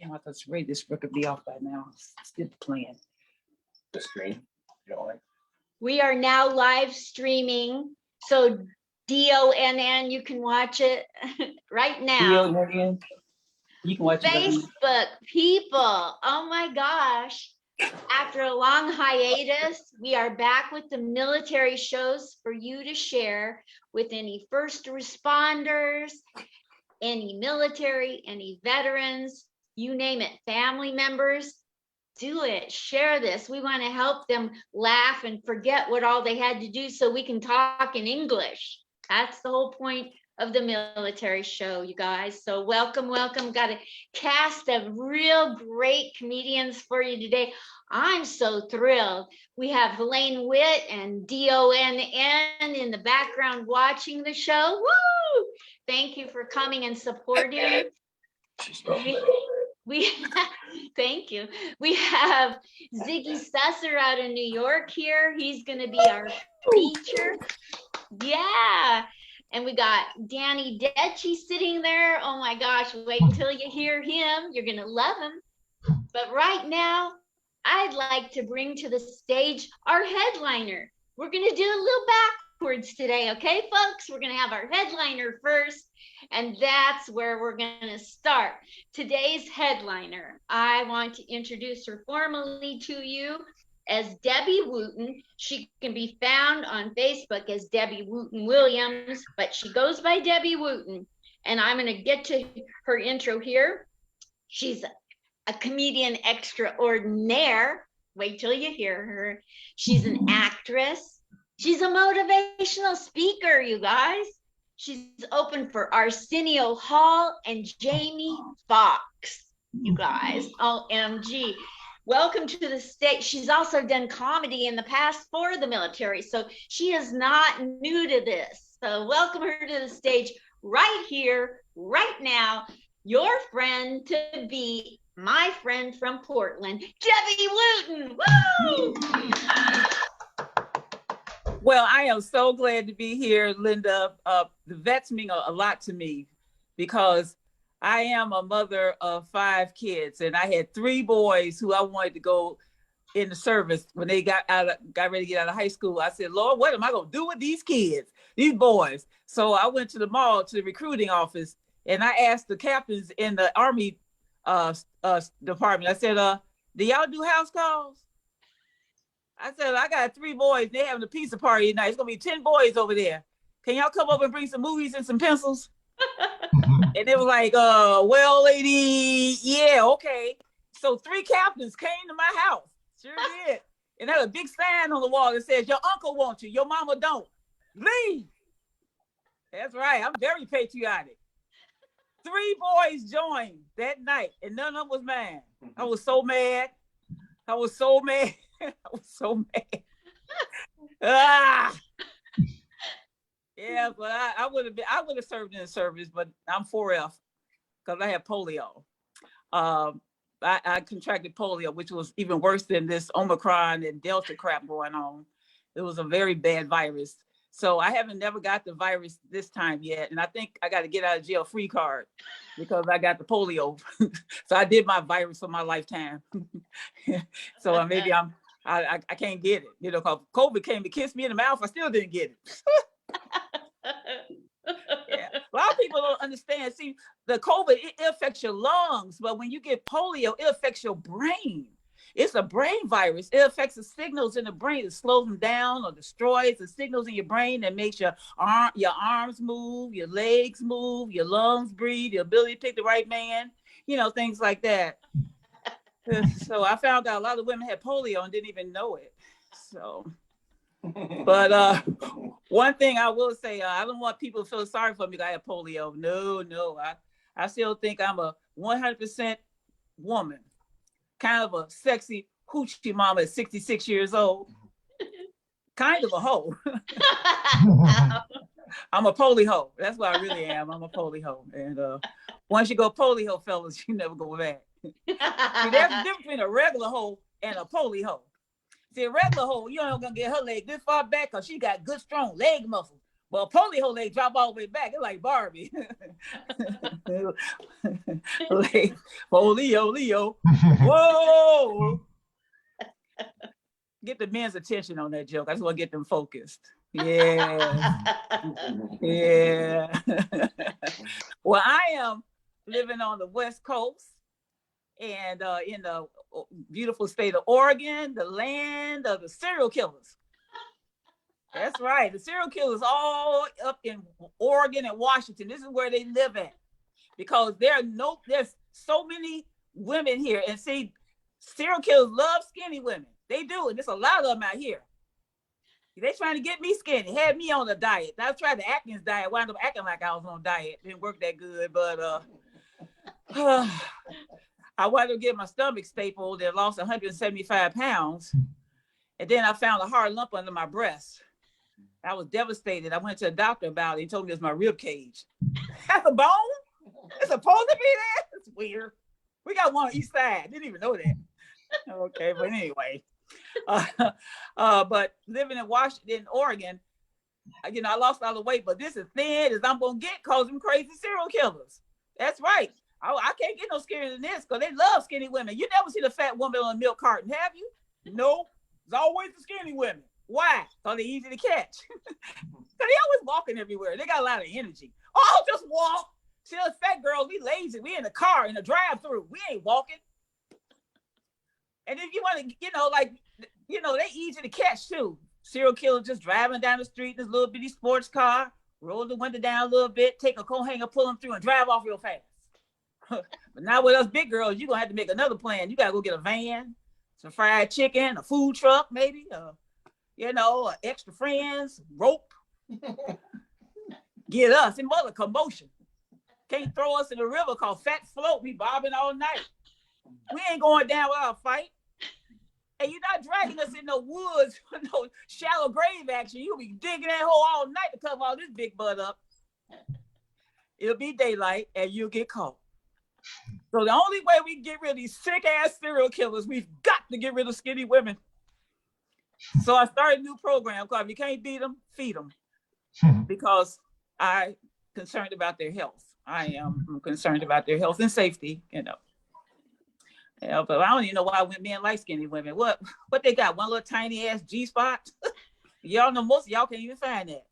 Damn, I thought this record be off by now. Still playing. The screen. You don't like? We are now live streaming. So DONN, you can watch it right now. DONN. You can watch it right now. Facebook people. Oh my gosh. After a long hiatus, we are back with the military shows for you to share with any first responders, any military, any veterans, you name it, family members. Do it, share this. We want to help them laugh and forget what all they had to do so we can talk in English. That's the whole point of the military show, you guys. So welcome, welcome. Got a cast of real great comedians for you today. I'm so thrilled. We have Helaine, Witt, and DONN in the background watching the show. Woo! Thank you for coming and supporting. We thank you. We have Zygy out of New York here. He's going to be our feature. Yeah. And we got Danny Dechi sitting there. Oh my gosh, wait until you hear him. You're going to love him. But right now, I'd like to bring to the stage our headliner. We're going to do a little backwards today, okay, folks? We're going to have our headliner first, and that's where we're going to start. Today's headliner, I want to introduce her formally to you as Debbie Wooten. She can be found on Facebook as Debbie Wooten Williams, but she goes by Debbie Wooten. And I'm going to get to her intro here. She's a comedian extraordinaire. Wait till you hear her. She's an actress. She's a motivational speaker, you guys. She's open for Arsenio Hall and Jamie Foxx, you guys. OMG. Welcome to the stage. She's also done comedy in the past for the military, so she is not new to this. So welcome her to the stage right here, right now. Your friend to be, my friend from Portland, Debbie Wooten. Woo! Well, I am so glad to be here, Linda. The vets mean a lot to me because I am a mother of 5 kids, and I had 3 boys who I wanted to go in the service when they got ready to get out of high school. I said, Lord, what am I going to do with these kids, these boys? So I went to the mall, to the recruiting office, and I asked the captains in the Army department. I said, do y'all do house calls? I said, I got 3 boys. They're having a pizza party tonight. It's going to be 10 boys over there. Can y'all come up and bring some movies and some pencils? And they were like, well, lady, yeah, okay. So 3 captains came to my house. Sure did. And there was a big sign on the wall that says, your uncle wants you, your mama don't. Leave. That's right. I'm very patriotic. 3 boys joined that night, and none of them was mine. I was so mad. I was so mad. I was so mad. Yeah, but I would have served in the service, but I'm 4F because I had polio. I contracted polio, which was even worse than this Omicron and Delta crap going on. It was a very bad virus. So I never got the virus this time yet. And I think I got to get out of jail free card because I got the polio. So I did my virus for my lifetime. So maybe I can't get it. You know, because COVID came to kiss me in the mouth. I still didn't get it. Yeah. A lot of people don't understand. See, the COVID, it affects your lungs. But when you get polio, it affects your brain. It's a brain virus. It affects the signals in the brain. It slows them down or destroys the signals in your brain that makes your arms move, your legs move, your lungs breathe, your ability to pick the right man, you know, things like that. So I found out a lot of women had polio and didn't even know it. So, but one thing I will say, I don't want people to feel sorry for me that I have polio. No, I still think I'm a 100% woman. Kind of a sexy hoochie mama at 66 years old. Kind of a hoe. I'm a poly hoe. That's what I really am. I'm a poly hoe. And once you go poly hoe, fellas, you never go back. See, there's a difference between a regular hoe and a poly hoe. See, a regular hoe, you ain't gonna get her leg this far back because she got good, strong leg muscles. Well, Polly hole they drop all the way back. It's like Barbie. Like, Leo. Whoa. Get the men's attention on that joke. I just want to get them focused. Yeah. Yeah. Well, I am living on the West Coast and in the beautiful state of Oregon, the land of the serial killers. That's right. The serial killers all up in Oregon and Washington. This is where they live at because there's so many women here. And see, serial killers love skinny women. They do. And there's a lot of them out here. They trying to get me skinny, had me on a diet. I tried the Atkins diet, wound up acting like I was on a diet. Didn't work that good, but I wound up getting my stomach stapled and lost 175 pounds. And then I found a hard lump under my breast. I was devastated. I went to a doctor about it. He told me it was my rib cage. That's a bone? It's supposed to be there? It's weird. We got one on each side. Didn't even know that. Okay, but anyway. But living in Washington, Oregon, I lost all the weight, but this is thin as I'm going to get because them crazy serial killers. That's right. I can't get no skinnier than this because they love skinny women. You never seen a fat woman on a milk carton, have you? No. It's always the skinny women. Why? Because they're easy to catch. Because they always walking everywhere. They got a lot of energy. Oh, just walk. See, us fat girls, we lazy. We in the car, in the drive-through. We ain't walking. And if you want to, they easy to catch too. Serial killer just driving down the street in this little bitty sports car, roll the window down a little bit, take a coat hanger, pull them through, and drive off real fast. But now with us big girls, you're going to have to make another plan. You got to go get a van, some fried chicken, a food truck, maybe, extra friends, rope. Get us in mother commotion. Can't throw us in the river called Fat Float. We bobbing all night. We ain't going down without a fight. And you're not dragging us in no woods, no shallow grave action. You'll be digging that hole all night to cover all this big butt up. It'll be daylight and you'll get caught. So the only way we can get rid of these sick ass serial killers, we've got to get rid of skinny women. So I started a new program called "If You Can't Beat Them, Feed Them," because I'm concerned about their health. I am concerned about their health and safety, Yeah, but I don't even know why men like skinny women. What they got? One little tiny ass G-spot? Y'all know most of y'all can't even find that.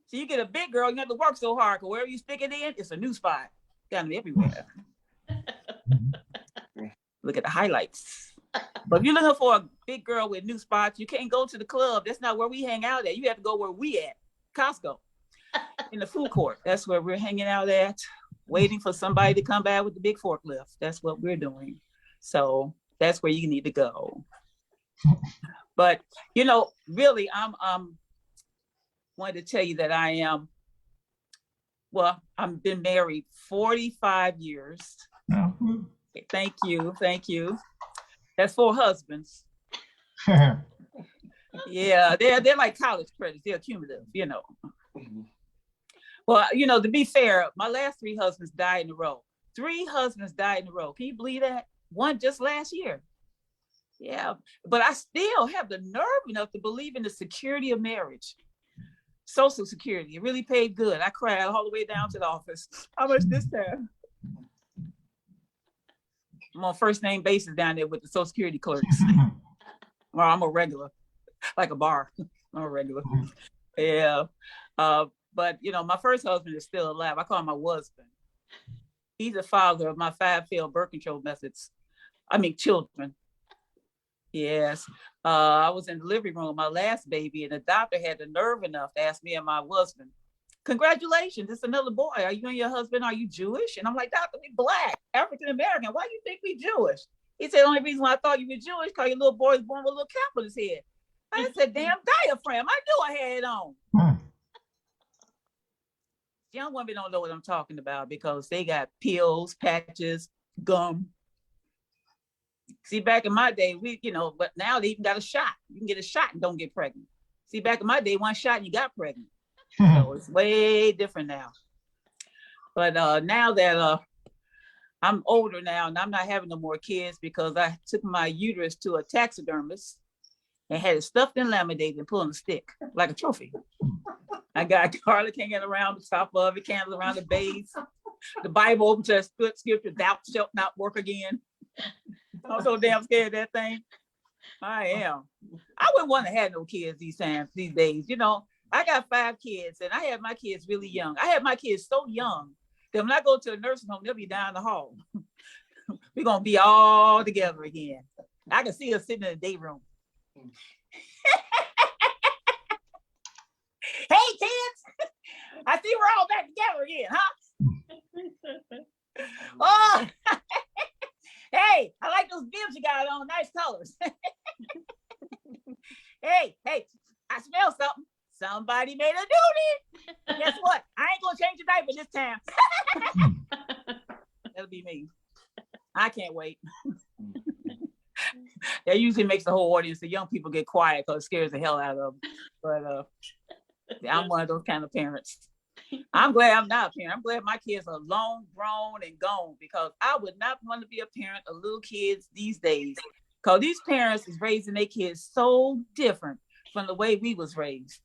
So you get a big girl, you have to work so hard because wherever you stick it in, it's a new spot. Got to be everywhere. Look at the highlights. But if you're looking for a big girl with new spots, you can't go to the club. That's not where we hang out at. You have to go where we at, Costco, in the food court. That's where we're hanging out at, waiting for somebody to come by with the big forklift. That's what we're doing. So that's where you need to go. But, really, I'm wanted to tell you that I've been married 45 years. Mm-hmm. Thank you. That's 4 husbands. Yeah, they're like college credits. They're cumulative, Well, to be fair, my last 3 husbands died in a row. 3 husbands died in a row. Can you believe that? One just last year. Yeah, but I still have the nerve enough to believe in the security of marriage. Social Security, it really paid good. I cried all the way down to the office. How much this time? I'm on first name basis down there with the Social Security clerks. Or I'm a regular, like a bar. I'm a regular. Yeah. But my first husband is still alive. I call him my husband. He's the father of my 5 failed birth control methods. Children. Yes. I was in the living room with my last baby, and the doctor had the nerve enough to ask me and my husband, "Congratulations, it's another boy. Are you and your husband, are you Jewish?" And I'm like, "Doctor, we Black, African-American. Why do you think we Jewish?" He said, "The only reason why I thought you were Jewish because your little boy was born with a little cap on his head." I said, "Damn diaphragm. I knew I had it on." Young women don't know what I'm talking about because they got pills, patches, gum. See, back in my day, but now they even got a shot. You can get a shot and don't get pregnant. See, back in my day, 1 shot and you got pregnant. So it's way different now. But now that I'm older now and I'm not having no more kids because I took my uterus to a taxidermist and had it stuffed and laminated and put on a stick like a trophy. I got garlic hanging around the top of it, candles around the base, the Bible just scripture, thou shalt not work again. I'm so damn scared of that thing. I am. I wouldn't want to have no kids these days. You know, I got 5 kids and I had my kids really young. I had my kids so young that when I go to a nursing home, they'll be down the hall. We're going to be all together again. I can see us sitting in the day room. Hey, kids, I see we're all back together again, huh? Oh, hey, I like those bibs you got on, nice colors. Hey, I smell something. Somebody made a duty. Guess what? I ain't gonna change the diaper this time. That'll be me. I can't wait. That usually makes the whole audience, the young people, get quiet because it scares the hell out of them. But I'm one of those kind of parents. I'm glad I'm not a parent. I'm glad my kids are long grown and gone, because I would not want to be a parent of little kids these days, because these parents is raising their kids so different from the way we was raised.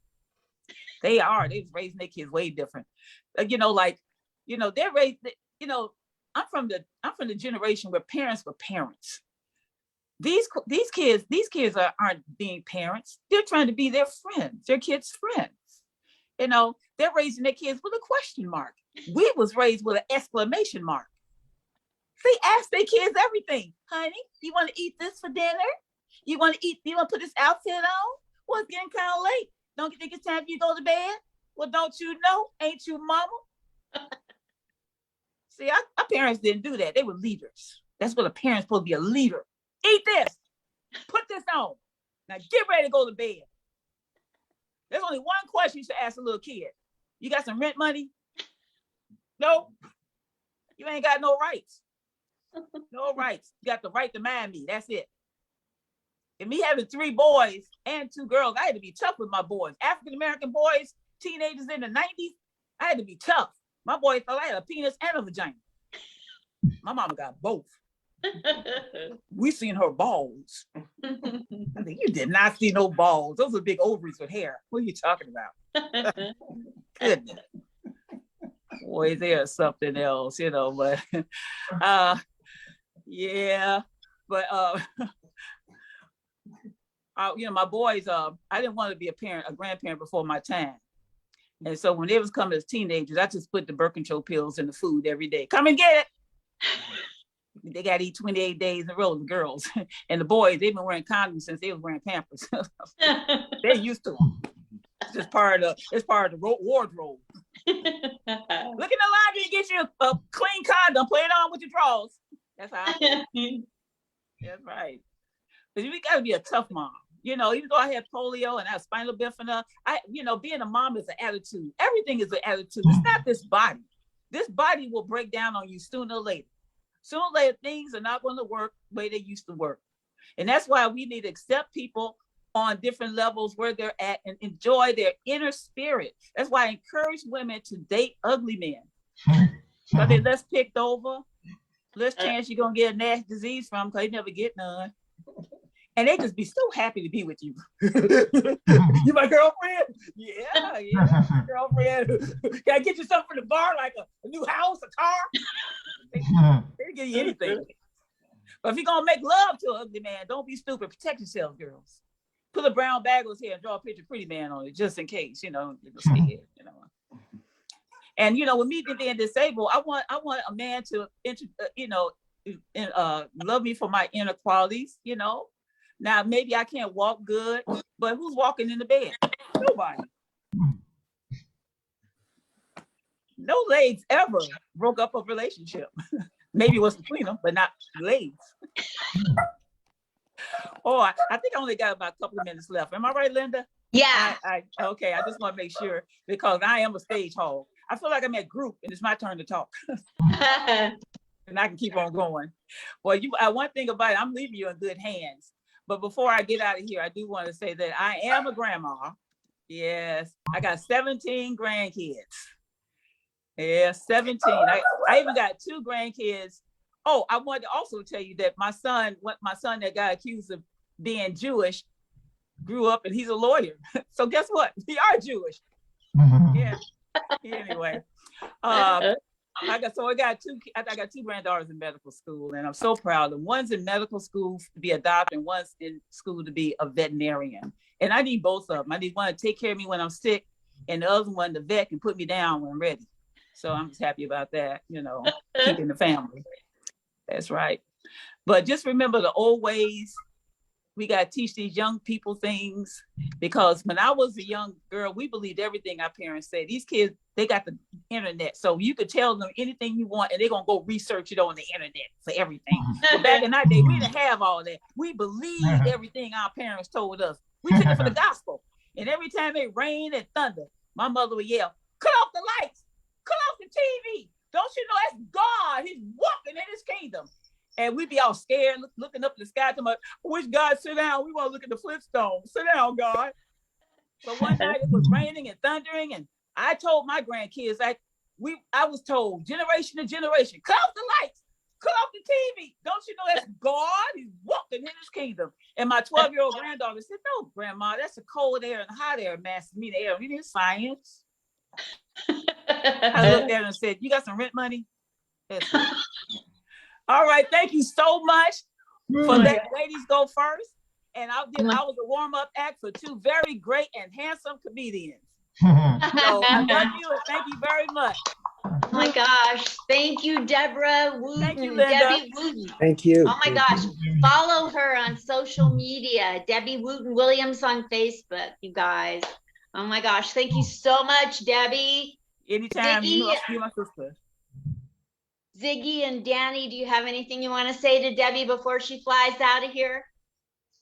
They was raising their kids way different. They're raised, I'm from the generation where parents were parents. These kids aren't being parents. They're trying to be their friends, their kids' friends. They're raising their kids with a question mark. We was raised with an exclamation mark. They ask their kids everything. Honey, you want to eat this for dinner? You want to put this outfit on? Well, it's getting kind of late. Don't you think it's time for you to go to bed? Well, don't you know? Ain't you mama? See, our parents didn't do that. They were leaders. That's what a parent's supposed to be, a leader. Eat this. Put this on. Now get ready to go to bed. There's only one question you should ask a little kid. You got some rent money? No. You ain't got no rights. No rights. You got the right to mind me. That's it. And me having 3 boys and 2 girls, I had to be tough with my boys. African-American boys, teenagers in the 90s, I had to be tough. My boy thought I had a penis and a vagina. My mama got both. We seen her balls. I think you did not see no balls. Those are big ovaries with hair. What are you talking about? Goodness. Boy, there's something else, but yeah. But my boys, I didn't want to be a grandparent before my time. And so when they was coming as teenagers, I just put the Birkenstock pills in the food every day. Come and get it. They got to eat 28 days in a row, the girls. And the boys, they've been wearing condoms since they was wearing Pampers. They're used to them. It's part of the wardrobe. Look in the laundry and get you a clean condom, put it on with your drawers. That's how I feel. That's right. But we got to be a tough mom. Even though I had polio and I had spinal bifida, being a mom is an attitude. Everything is an attitude. It's not this body. This body will break down on you sooner or later. Sooner or later, things are not going to work the way they used to work. And that's why we need to accept people on different levels where they're at and enjoy their inner spirit. That's why I encourage women to date ugly men. Because they're less picked over, less chance you're going to get a nasty disease from because they never get none. And they just be so happy to be with you. You my girlfriend? Yeah, my girlfriend. Can I get you something from the bar, like a new house, a car? They give you anything. But if you're going to make love to an ugly man, don't be stupid. Protect yourself, girls. Put a brown bag on his hair and draw a picture of pretty man on it, just in case, you're scared, And, with me being disabled, I want a man to, love me for my inner qualities, Now, maybe I can't walk good, but who's walking in the bed? Nobody. No legs ever broke up a relationship. Maybe it was between them, but not legs. Oh, I think I only got about a couple of minutes left. Am I right, Linda? Yeah. Okay, I just want to make sure, because I am a stage hog. I feel like I'm at group and it's my turn to talk. And I can keep on going. Well, one thing about it, I'm leaving you in good hands. But before I get out of here, I do want to say that I am a grandma. Yes, I got 17 grandkids. Yeah, 17. I even got 2 grandkids. Oh, I wanted to also tell you that my son that got accused of being Jewish, grew up and he's a lawyer. So guess what? We are Jewish. Yeah. Anyway, I got two granddaughters in medical school, and I'm so proud of them. One's in medical school to be a doctor, and one's in school to be a veterinarian. And I need both of them. I need one to take care of me when I'm sick, and the other one, the vet, can put me down when I'm ready. So I'm just happy about that, keeping the family. That's right. But just remember the old ways. We got to teach these young people things, because when I was a young girl, we believed everything our parents said. These kids, they got the internet. So you could tell them anything you want and they're going to go research it on the internet for everything. But back in our day, we didn't have all that. We believed everything our parents told us. We took it for the gospel. And every time it rained and thunder, my mother would yell, cut off the lights, cut off the TV. Don't you know that's God? He's walking in his kingdom. And we'd be all scared, looking up at the sky, talking about, wish God, sit down. We want to look at the Flintstones. Sit down, God. But one night it was raining and thundering, and I told my grandkids, I was told, generation to generation, cut off the lights, cut off the TV. Don't you know that's God? He's walking in his kingdom. And my 12-year-old granddaughter said, no, Grandma, that's the cold air and hot air master me the air. We need science. I looked at her and said, you got some rent money? That's it. All right, thank you so much for letting ladies go first. And I was a warm-up act for two very great and handsome comedians. So I love you and thank you very much. Oh my gosh. Thank you, Deborah. Wooten. Thank you, Linda. Debbie Wooten. Thank you. Oh my gosh. Follow her on social media. Debbie Wooten Williams on Facebook, you guys. Oh my gosh. Thank you so much, Debbie. Anytime. You're my sister. Zygy and Danny, do you have anything you want to say to Debbie before she flies out of here?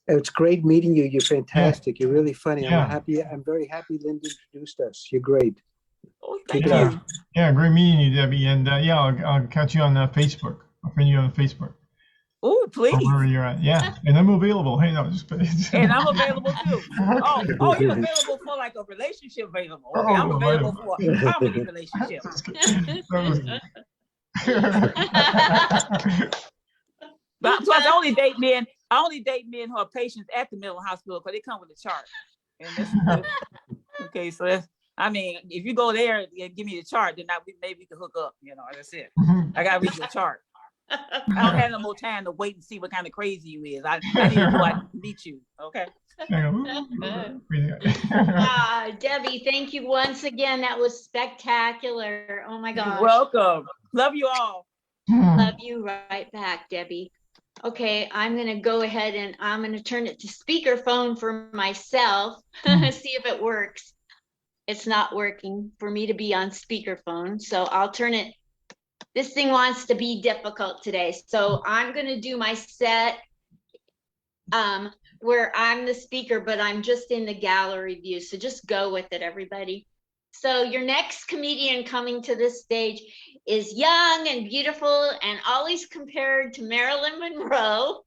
It's great meeting you. You're fantastic. You're really funny. I'm very happy Linda introduced us. You're great. Oh, thank you. Yeah, great meeting you, Debbie. And I'll catch you on Facebook. I'll friend you on Facebook. Oh, please. Wherever you're at. Yeah. And I'm available. Hey, no, just and I'm available too. Oh, you're available for like a relationship available. Okay, I'm available for a comedy relationship. But plus, I only date men who are patients at the mental hospital because they come with a chart. And okay, so that's, I mean, if you go there and give me the chart, then maybe we can hook up. That's it. I gotta read the chart. I don't have no more time to wait and see what kind of crazy you is. I need to know I can meet you. Okay. Debbie, thank you once again. That was spectacular. Oh my gosh. You're welcome. Love you all. Love you right back, Debbie. Okay, I'm going to go ahead and I'm going to turn it to speakerphone for myself. See if it works. It's not working for me to be on speakerphone. So I'll turn it. This thing wants to be difficult today. So I'm going to do my set where I'm the speaker, but I'm just in the gallery view. So just go with it, everybody. So your next comedian coming to this stage is young and beautiful and always compared to Marilyn Monroe.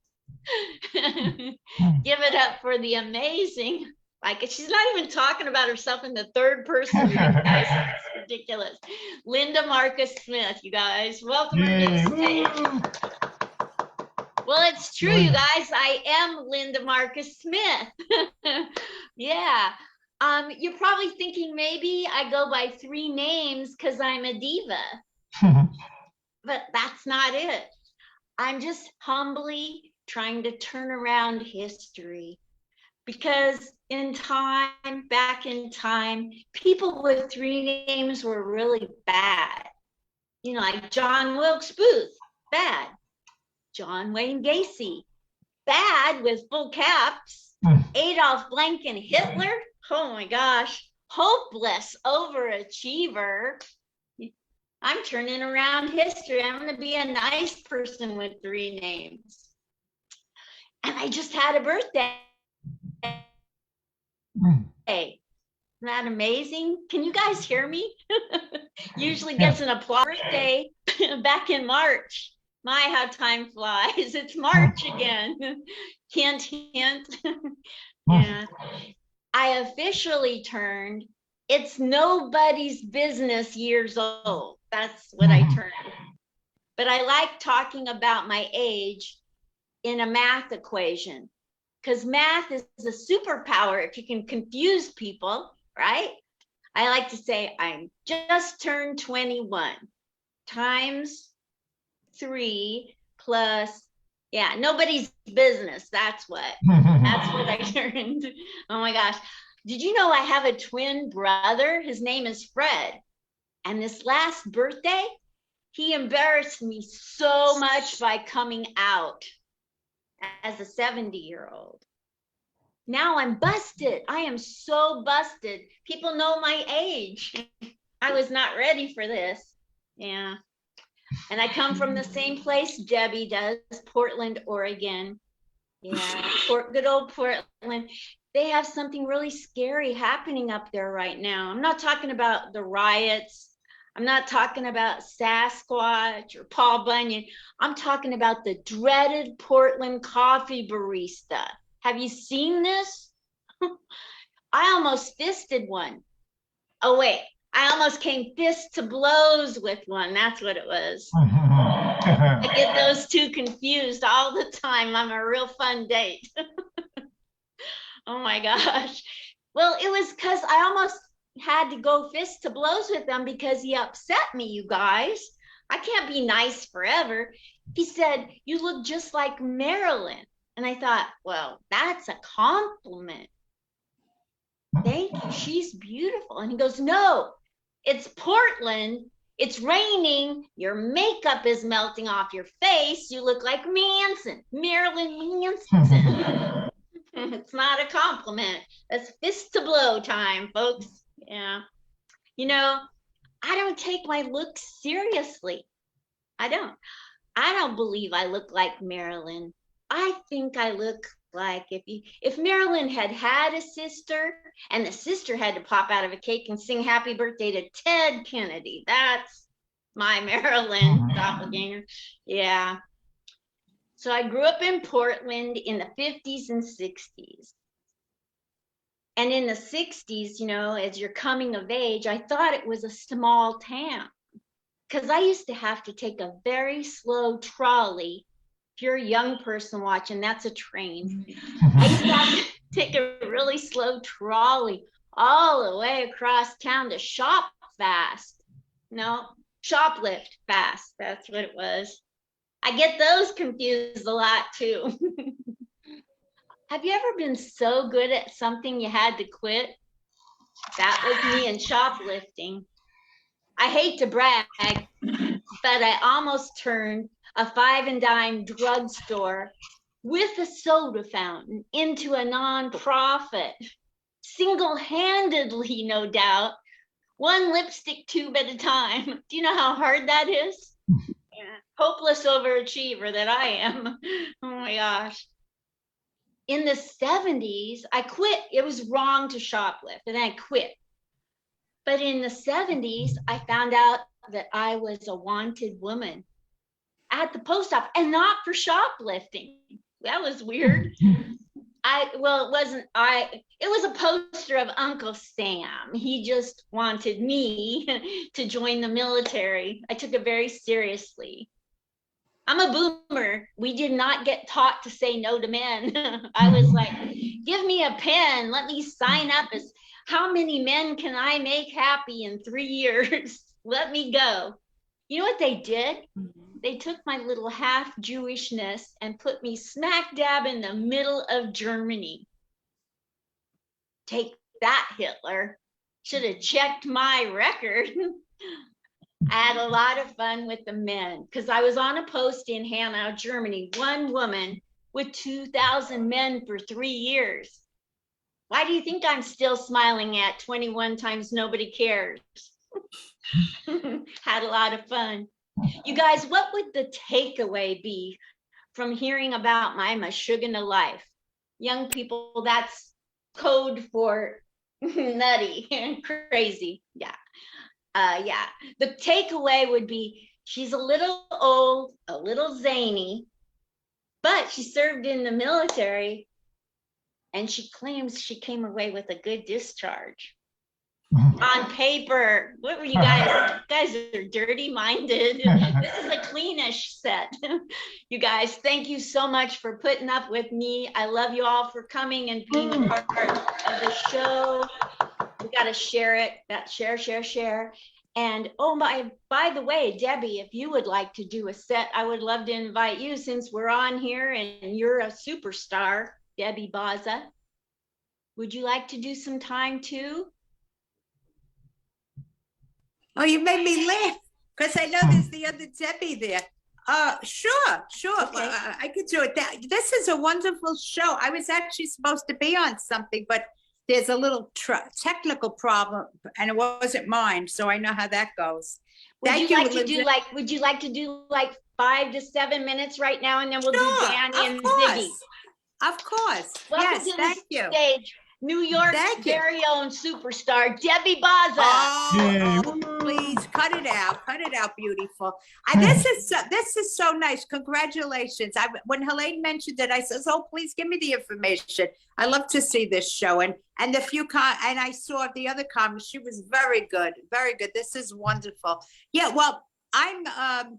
Give it up for the amazing, like she's not even talking about herself in the third person. It's ridiculous. Linda Marcus Smith, you guys. Welcome to the stage. Well, it's true, you guys. I am Linda Marcus Smith. Yeah. You're probably thinking maybe I go by 3 names because I'm a diva. But that's not it. I'm just humbly trying to turn around history. Because back in time, people with 3 names were really bad. Like John Wilkes Booth, bad. John Wayne Gacy, bad with full caps. Adolf Blanken Hitler, oh my gosh, hopeless overachiever. I'm turning around history. I'm going to be a nice person with 3 names. And I just had a birthday. Hey, isn't that amazing? Can you guys hear me? Usually gets an applause. Birthday back in March. My, how time flies. It's March again. Hint, hint. Yeah. I officially turned, it's nobody's business years old. That's what I turned. But I like talking about my age in a math equation. because math is a superpower if you can confuse people, right? I like to say I'm just turned 21 times 3 plus, yeah, nobody's business. That's what I turned. Oh my gosh. Did you know I have a twin brother? His name is Fred. And this last birthday, he embarrassed me so much by coming out as a 70-year-old. Now I'm busted. I am so busted. People know my age. I was not ready for this. Yeah. And I come from the same place Debbie does, Portland, Oregon. Yeah, good old Portland. They have something really scary happening up there right now. I'm not talking about the riots. I'm not talking about Sasquatch or Paul Bunyan. I'm talking about the dreaded Portland coffee barista. Have you seen this? I almost fisted one. Oh, wait. I almost came fist to blows with one. That's what it was. I get those two confused all the time. I'm a real fun date. Oh my gosh. Well, it was because I almost had to go fist to blows with him because he upset me, you guys. I can't be nice forever. He said, "You look just like Marilyn." And I thought, well, that's a compliment. Thank you. She's beautiful. And he goes, "No, it's Portland. It's raining. Your makeup is melting off your face. You look like Marilyn Manson." It's not a compliment. That's fist to blow time, folks. Yeah. You know, I don't take my looks seriously. I don't believe I look like Marilyn. I think I look like if Marilyn had a sister and the sister had to pop out of a cake and sing happy birthday to Ted Kennedy. That's my Marilyn doppelganger. Yeah. So I grew up in Portland in the 50s and 60s. And in the 60s, you know, as you're coming of age, I thought it was a small town because I used to have to take a very slow trolley. If you're a young person watching, that's a train. I used to have to take a really slow trolley all the way across town to shop fast. No, shoplift fast. That's what it was. I get those confused a lot too. Have you ever been so good at something you had to quit? That was me in shoplifting. I hate to brag, but I almost turned a 5-and-dime drugstore with a soda fountain into a nonprofit. Single-handedly, no doubt. One lipstick tube at a time. Do you know how hard that is? Yeah. Hopeless overachiever that I am. Oh my gosh. In the 70s, I quit. It was wrong to shoplift, and I quit. But in the 70s, I found out that I was a wanted woman at the post office, and not for shoplifting. That was weird. It was a poster of Uncle Sam. He just wanted me to join the military. I took it very seriously. I'm a boomer. We did not get taught to say no to men. I was like, give me a pen. Let me sign up as how many men can I make happy in 3 years? Let me go. You know what they did? They took my little half Jewishness and put me smack dab in the middle of Germany. Take that, Hitler. Should have checked my record. I had a lot of fun with the men because I was on a post in Hanau, Germany, one woman with 2,000 men for 3 years. Why do you think I'm still smiling at 21 times nobody cares? Had a lot of fun. You guys, what would the takeaway be from hearing about my Meshuggah life? Young people, that's code for nutty and crazy. Yeah. The takeaway would be she's a little old, a little zany, but she served in the military and she claims she came away with a good discharge. on paper. What were you guys? You guys are dirty minded. This is a cleanish set. You guys, thank you so much for putting up with me. I love you all for coming and being a part of the show. We got to share it. That share. And by the way, Debbie, if you would like to do a set, I would love to invite you since we're on here and you're a superstar, Debbie Bazza. Would you like to do some time too? Oh, you made me laugh because I know there's the other Debbie there. Sure. Okay. I could do it. This is a wonderful show. I was actually supposed to be on something, but there's a little technical problem, and it wasn't mine, so I know how that goes. Would you like to do like 5 to 7 minutes right now, and then we'll do Danny and Zygy. Of course. Welcome to the stage, New York's very own superstar, Debbie Bazza. Oh, please cut it out, beautiful. This is so nice. Congratulations. When Helaine mentioned it, I said, "Oh, please give me the information. I love to see this show." And the few and I saw the other comments. She was very good, very good. This is wonderful. Yeah. Well, I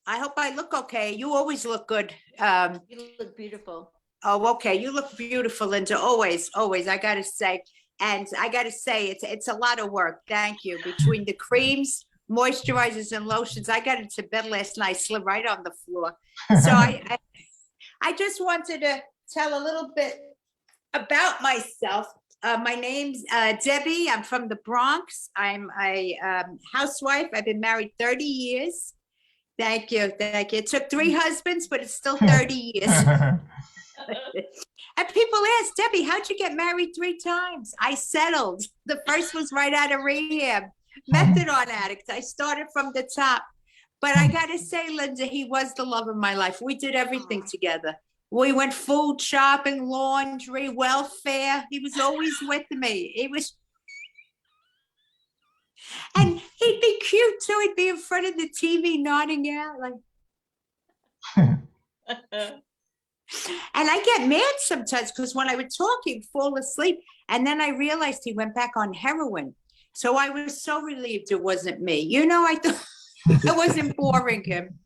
hope I look okay. You always look good. You look beautiful. Oh, okay. You look beautiful, Linda. Always. I got to say. And I got to say, it's a lot of work. Thank you. Between the creams, moisturizers, and lotions, I got into bed last night, slept right on the floor. So I just wanted to tell a little bit about myself. My name's Debbie. I'm from the Bronx. I'm a housewife. I've been married 30 years. Thank you. It took 3 husbands, but it's still 30 years. And people ask, Debbie, how'd you get married 3 times? I settled. The first was right out of rehab. Methadone addict. I started from the top. But I got to say, Linda, he was the love of my life. We did everything together. We went food shopping, laundry, welfare. He was always with me. And he'd be cute too. He'd be in front of the TV nodding out like. And I get mad sometimes because when I would talk, he'd fall asleep. And then I realized he went back on heroin. So I was so relieved it wasn't me. You know, I thought I wasn't boring him.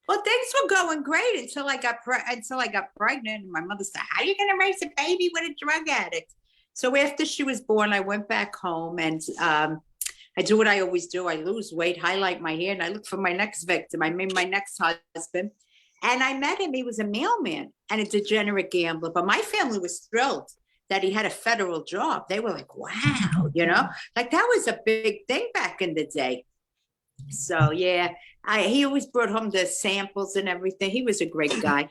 Well, things were going great until I got pregnant. And my mother said, "How are you going to raise a baby with a drug addict?" So after she was born, I went back home and I do what I always do. I lose weight, highlight my hair, and I look for my next victim. I made my next husband. And I met him. He was a mailman and a degenerate gambler. But my family was thrilled that he had a federal job. They were like, wow, you know, like that was a big thing back in the day. So, yeah, he always brought home the samples and everything. He was a great guy.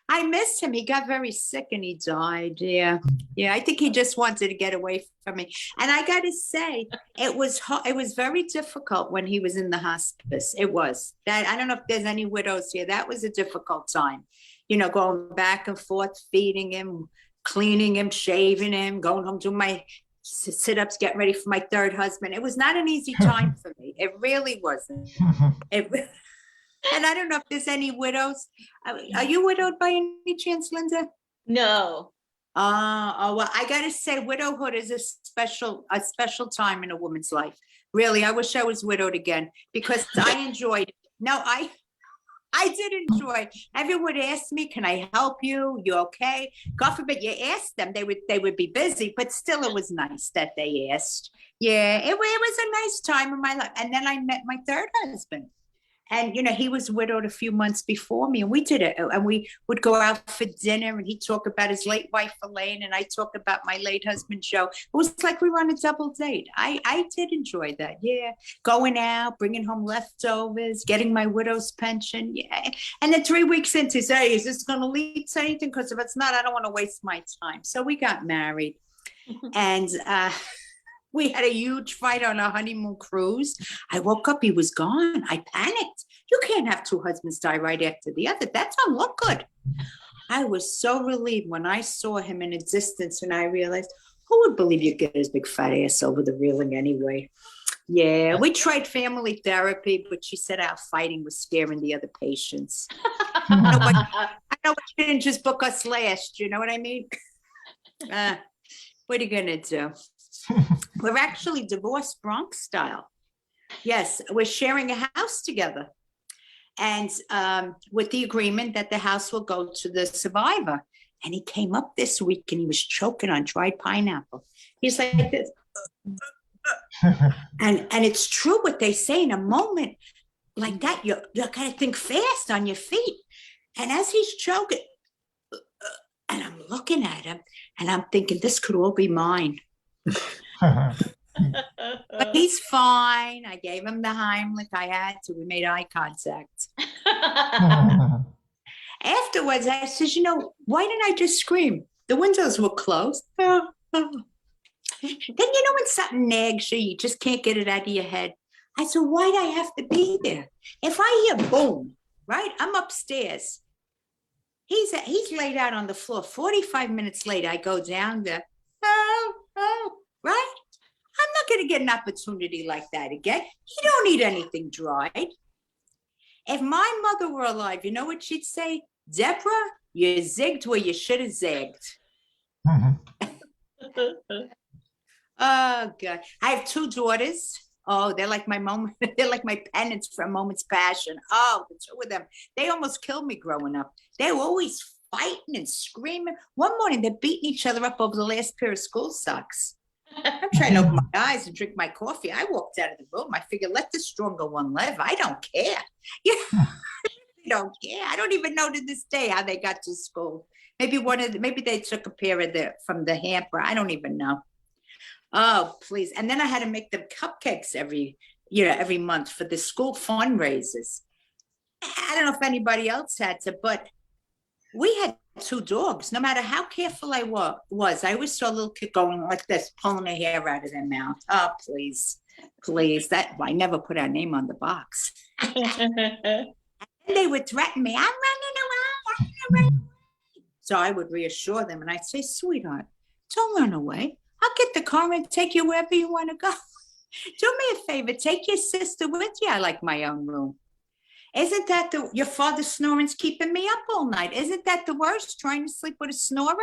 I missed him. He got very sick and he died. Yeah. I think he just wanted to get away from me. And I got to say, it was very difficult when he was in the hospice. It was that. I don't know if there's any widows here. That was a difficult time, you know, going back and forth, feeding him, cleaning him, shaving him, going home, doing my sit-ups, getting ready for my 3rd husband. It was not an easy time for me. It really wasn't. And I don't know if there's any widows. Are you widowed by any chance, Linda? No. Well, I got to say, widowhood is a special time in a woman's life. Really, I wish I was widowed again because I enjoyed it. No, I did enjoy. Everyone asked me, "Can I help you? You okay?" God forbid you asked them; they would be busy, but still, it was nice that they asked. Yeah, it was a nice time in my life. And then I met my 3rd husband. And, you know, he was widowed a few months before me, and we did it. And we would go out for dinner, and he'd talk about his late wife, Helaine, and I talk about my late husband, Joe. It was like we were on a double date. I did enjoy that. Yeah. Going out, bringing home leftovers, getting my widow's pension. Yeah. And then 3 weeks into, say, is this going to lead to anything? Because if it's not, I don't want to waste my time. So we got married. And, we had a huge fight on our honeymoon cruise. I woke up, he was gone. I panicked. You can't have 2 husbands die right after the other. That don't look good. I was so relieved when I saw him in a distance and I realized, who would believe you get his big fat ass over the railing anyway? Yeah, we tried family therapy, but she said our fighting was scaring the other patients. I know, but she didn't just book us last. You know what I mean? What are you gonna do? We're actually divorced Bronx style. Yes, we're sharing a house together. And with the agreement that the house will go to the survivor. And he came up this week and he was choking on dried pineapple. He's like this. And it's true what they say, in a moment like that, you gotta think fast on your feet. And as he's choking, and I'm looking at him and I'm thinking, this could all be mine. But he's fine. I gave him the Heimlich. I had to. We made eye contact. Afterwards, I said, why didn't I just scream? The windows were closed. Then when something nags you, you just can't get it out of your head. I said, why'd I have to be there? If I hear boom, right? I'm upstairs. He's laid out on the floor. 45 minutes later, I go down there. Right? I'm not going to get an opportunity like that again. You don't need anything dried. If my mother were alive, you know what she'd say? Deborah, you zigged where you should have zigged. Oh, God. I have 2 daughters. Oh, they're like my moment. They're like my penance for a moment's passion. Oh, the 2 of them. They almost killed me growing up. They were always fighting and screaming. One morning, they're beating each other up over the last pair of school socks. I'm trying to open my eyes and drink my coffee. I walked out of the room. I figured, let the stronger one live. I don't care. Yeah, I don't care. I don't even know to this day how they got to school. Maybe they took a pair of from the hamper. I don't even know. Oh, please. And then I had to make them cupcakes every month for the school fundraisers. I don't know if anybody else had to, but we had 2 dogs. No matter how careful I was, I always saw a little kid going like this, pulling their hair out of their mouth. Oh, please. I never put our name on the box. And they would threaten me. I'm running away. So I would reassure them and I'd say, sweetheart, don't run away. I'll get the car and take you wherever you want to go. Do me a favor, take your sister with you. I like my own room. Isn't that your father's snoring's keeping me up all night? Isn't that the worst, trying to sleep with a snorer?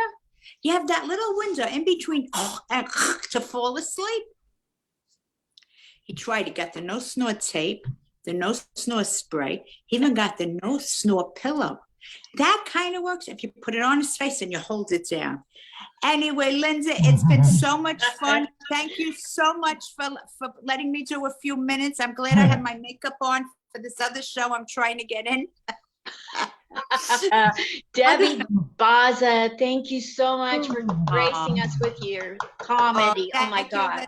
You have that little window in between and to fall asleep. He tried to get the no snore tape, the no snore spray, he even got the no snore pillow. That kind of works if you put it on his face and you hold it down. Anyway, Linda, it's been so much fun. Thank you so much for letting me do a few minutes. I'm glad I had my makeup on for this other show I'm trying to get in. Debbie Bazza, thank you so much for gracing us with your comedy. Oh my God.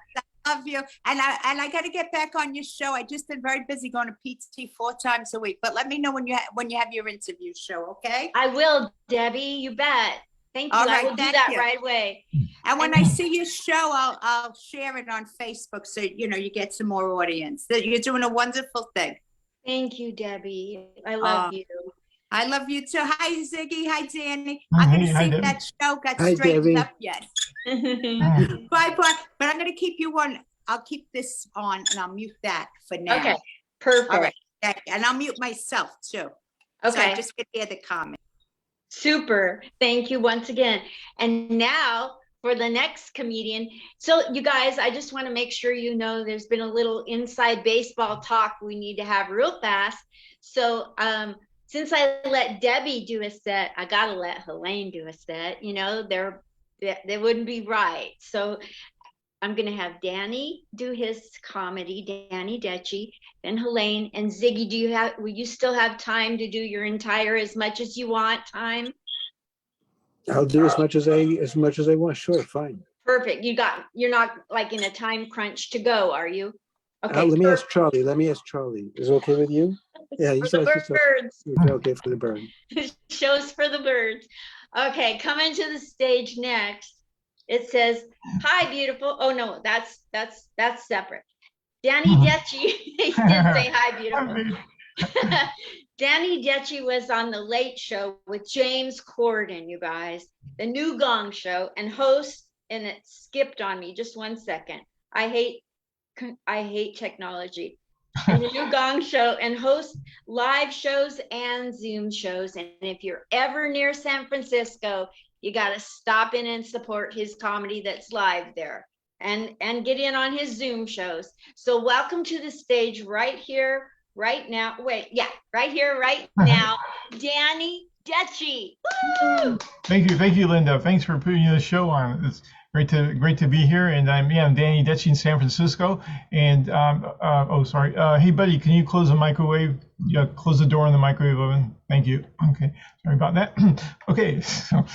I love you. And I got to get back on your show. I just been very busy going to PT 4 times a week. But let me know when you have your interview show, okay? I will, Debbie. You bet. Thank you. I will do that right away. And when I see your show, I'll share it on Facebook so you get some more audience. You're doing a wonderful thing. Thank you, Debbie. I love you. I love you too. Hi, Zygy. Hi, Danny. I'm going to see if that show got straightened up yet. Bye. But I'm going to keep you on. I'll keep this on and I'll mute that for now. Okay. Perfect. All right. And I'll mute myself too. Okay. So I just get hear the comment. Super. Thank you once again. And now for the next comedian. So you guys, I just want to make sure there's been a little inside baseball talk we need to have real fast. So since I let Debbie do a set, I got to let Helaine do a set. They wouldn't be right. So I'm going to have Danny do his comedy, Danny Dechi, then Helaine, and Zygy. Will you still have time to do your entire as much as you want time? I'll do as much as I want. Sure, fine. Perfect. You're not like in a time crunch to go, are you? Okay. Let me ask Charlie. Is it okay with you? Yeah, for the birds. Okay for the bird. Shows for the birds. Okay, coming to the stage next. It says, "Hi, beautiful." Oh no, that's separate. Danny Dechi. He did say hi, beautiful. Danny Dechi was on the Late Show with James Corden, you guys, the new Gong Show, and host. And it skipped on me. Just 1 second. I hate technology. And the new Gong Show, and host live shows and Zoom shows. And if you're ever near San Francisco, you got to stop in and support his comedy that's live there, and get in on his Zoom shows. So welcome to the stage right here, right now. Wait, yeah, right here, right now, Danny Dechi. Woo! Thank you, Linda. Thanks for putting the show on. It's great to be here. And I'm Danny Dechi in San Francisco. And hey buddy, can you close the microwave? Yeah, close the door on the microwave oven. Thank you. Okay, sorry about that. Okay, so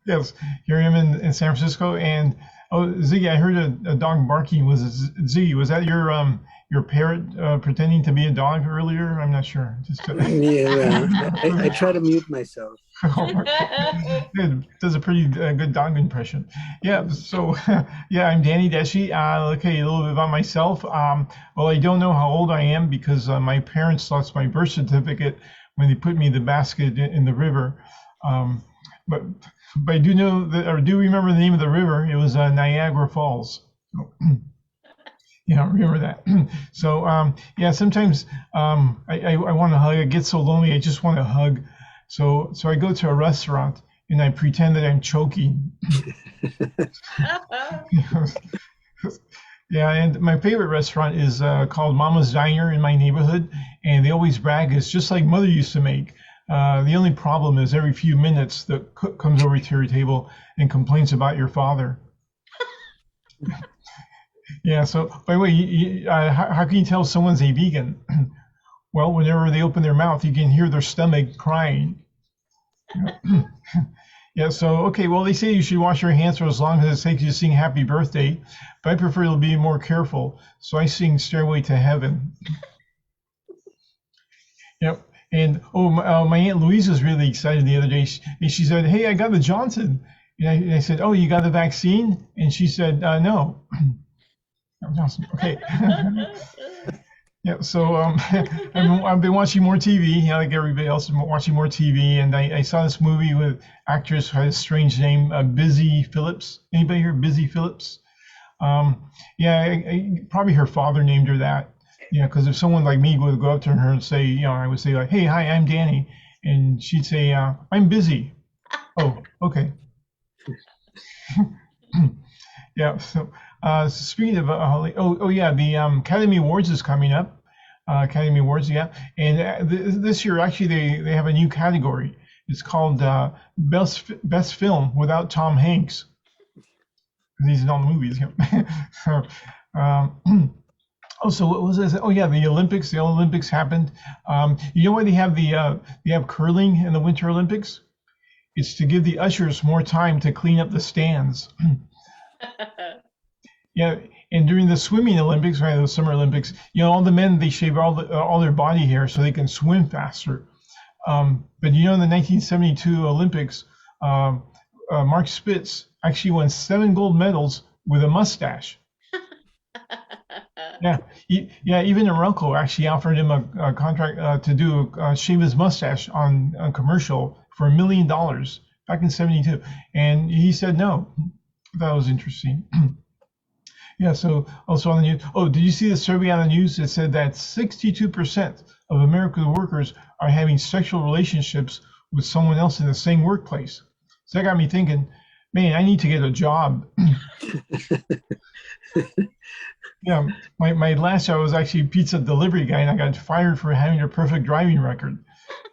yes, here I am in San Francisco. And Zygy, I heard a dog barking. Zygy, was that your parrot pretending to be a dog earlier? I'm not sure. Yeah, I try to mute myself. It does a pretty good dog impression. Yeah, so I'm Danny Dechi. Okay, a little bit about myself. Well, I don't know how old I am because my parents lost my birth certificate when they put me in the basket in the river. But I do know that, or do remember the name of the river. It was Niagara Falls. Yeah, remember that. So sometimes I want to hug. I get so lonely, I just want to hug. So I go to a restaurant and I pretend that I'm choking. Yeah, and my favorite restaurant is called Mama's Diner in my neighborhood, and they always brag it's just like Mother used to make. The only problem is every few minutes the cook comes over to your table and complains about your father. Yeah, so by the way, how can you tell someone's a vegan? Well, whenever they open their mouth, you can hear their stomach crying. Yeah, so, okay, well, they say you should wash your hands for as long as it takes you to sing Happy Birthday, but I prefer to be more careful, so I sing Stairway to Heaven. Yep, and my Aunt Louise was really excited the other day. She said, hey, I got the Johnson. And I said, oh, you got the vaccine? And she said, no. Johnson, okay. Yeah, so I've been watching more TV, like everybody else, watching more TV, and I saw this movie with actress who had a strange name, Busy Phillips. Anybody here, Busy Phillips? Probably her father named her that. Yeah, because if someone like me would go up to her and say, I would say like, hey, hi, I'm Danny, and she'd say, I'm busy. Oh, okay. Yeah, so speaking of the Academy Awards is coming up. Academy Awards, yeah, and this year actually they have a new category. It's called best film without Tom Hanks. He's in all the movies. So what was this? Oh yeah, the Olympics. The Olympics happened. You know why they have curling in the Winter Olympics? It's to give the ushers more time to clean up the stands. Yeah, and during the swimming Olympics, right, the Summer Olympics, all the men, they shave all their body hair so they can swim faster. But in the 1972 Olympics, Mark Spitz actually won 7 gold medals with a mustache. Yeah, even Arelco actually offered him a contract to shave his mustache on a commercial for $1 million back in '72, and he said no. That was interesting. Yeah, so also on the news. Oh, did you see the survey on the news? It said that 62% of American workers are having sexual relationships with someone else in the same workplace. So that got me thinking, man, I need to get a job. Yeah, my last job was actually a pizza delivery guy, and I got fired for having a perfect driving record.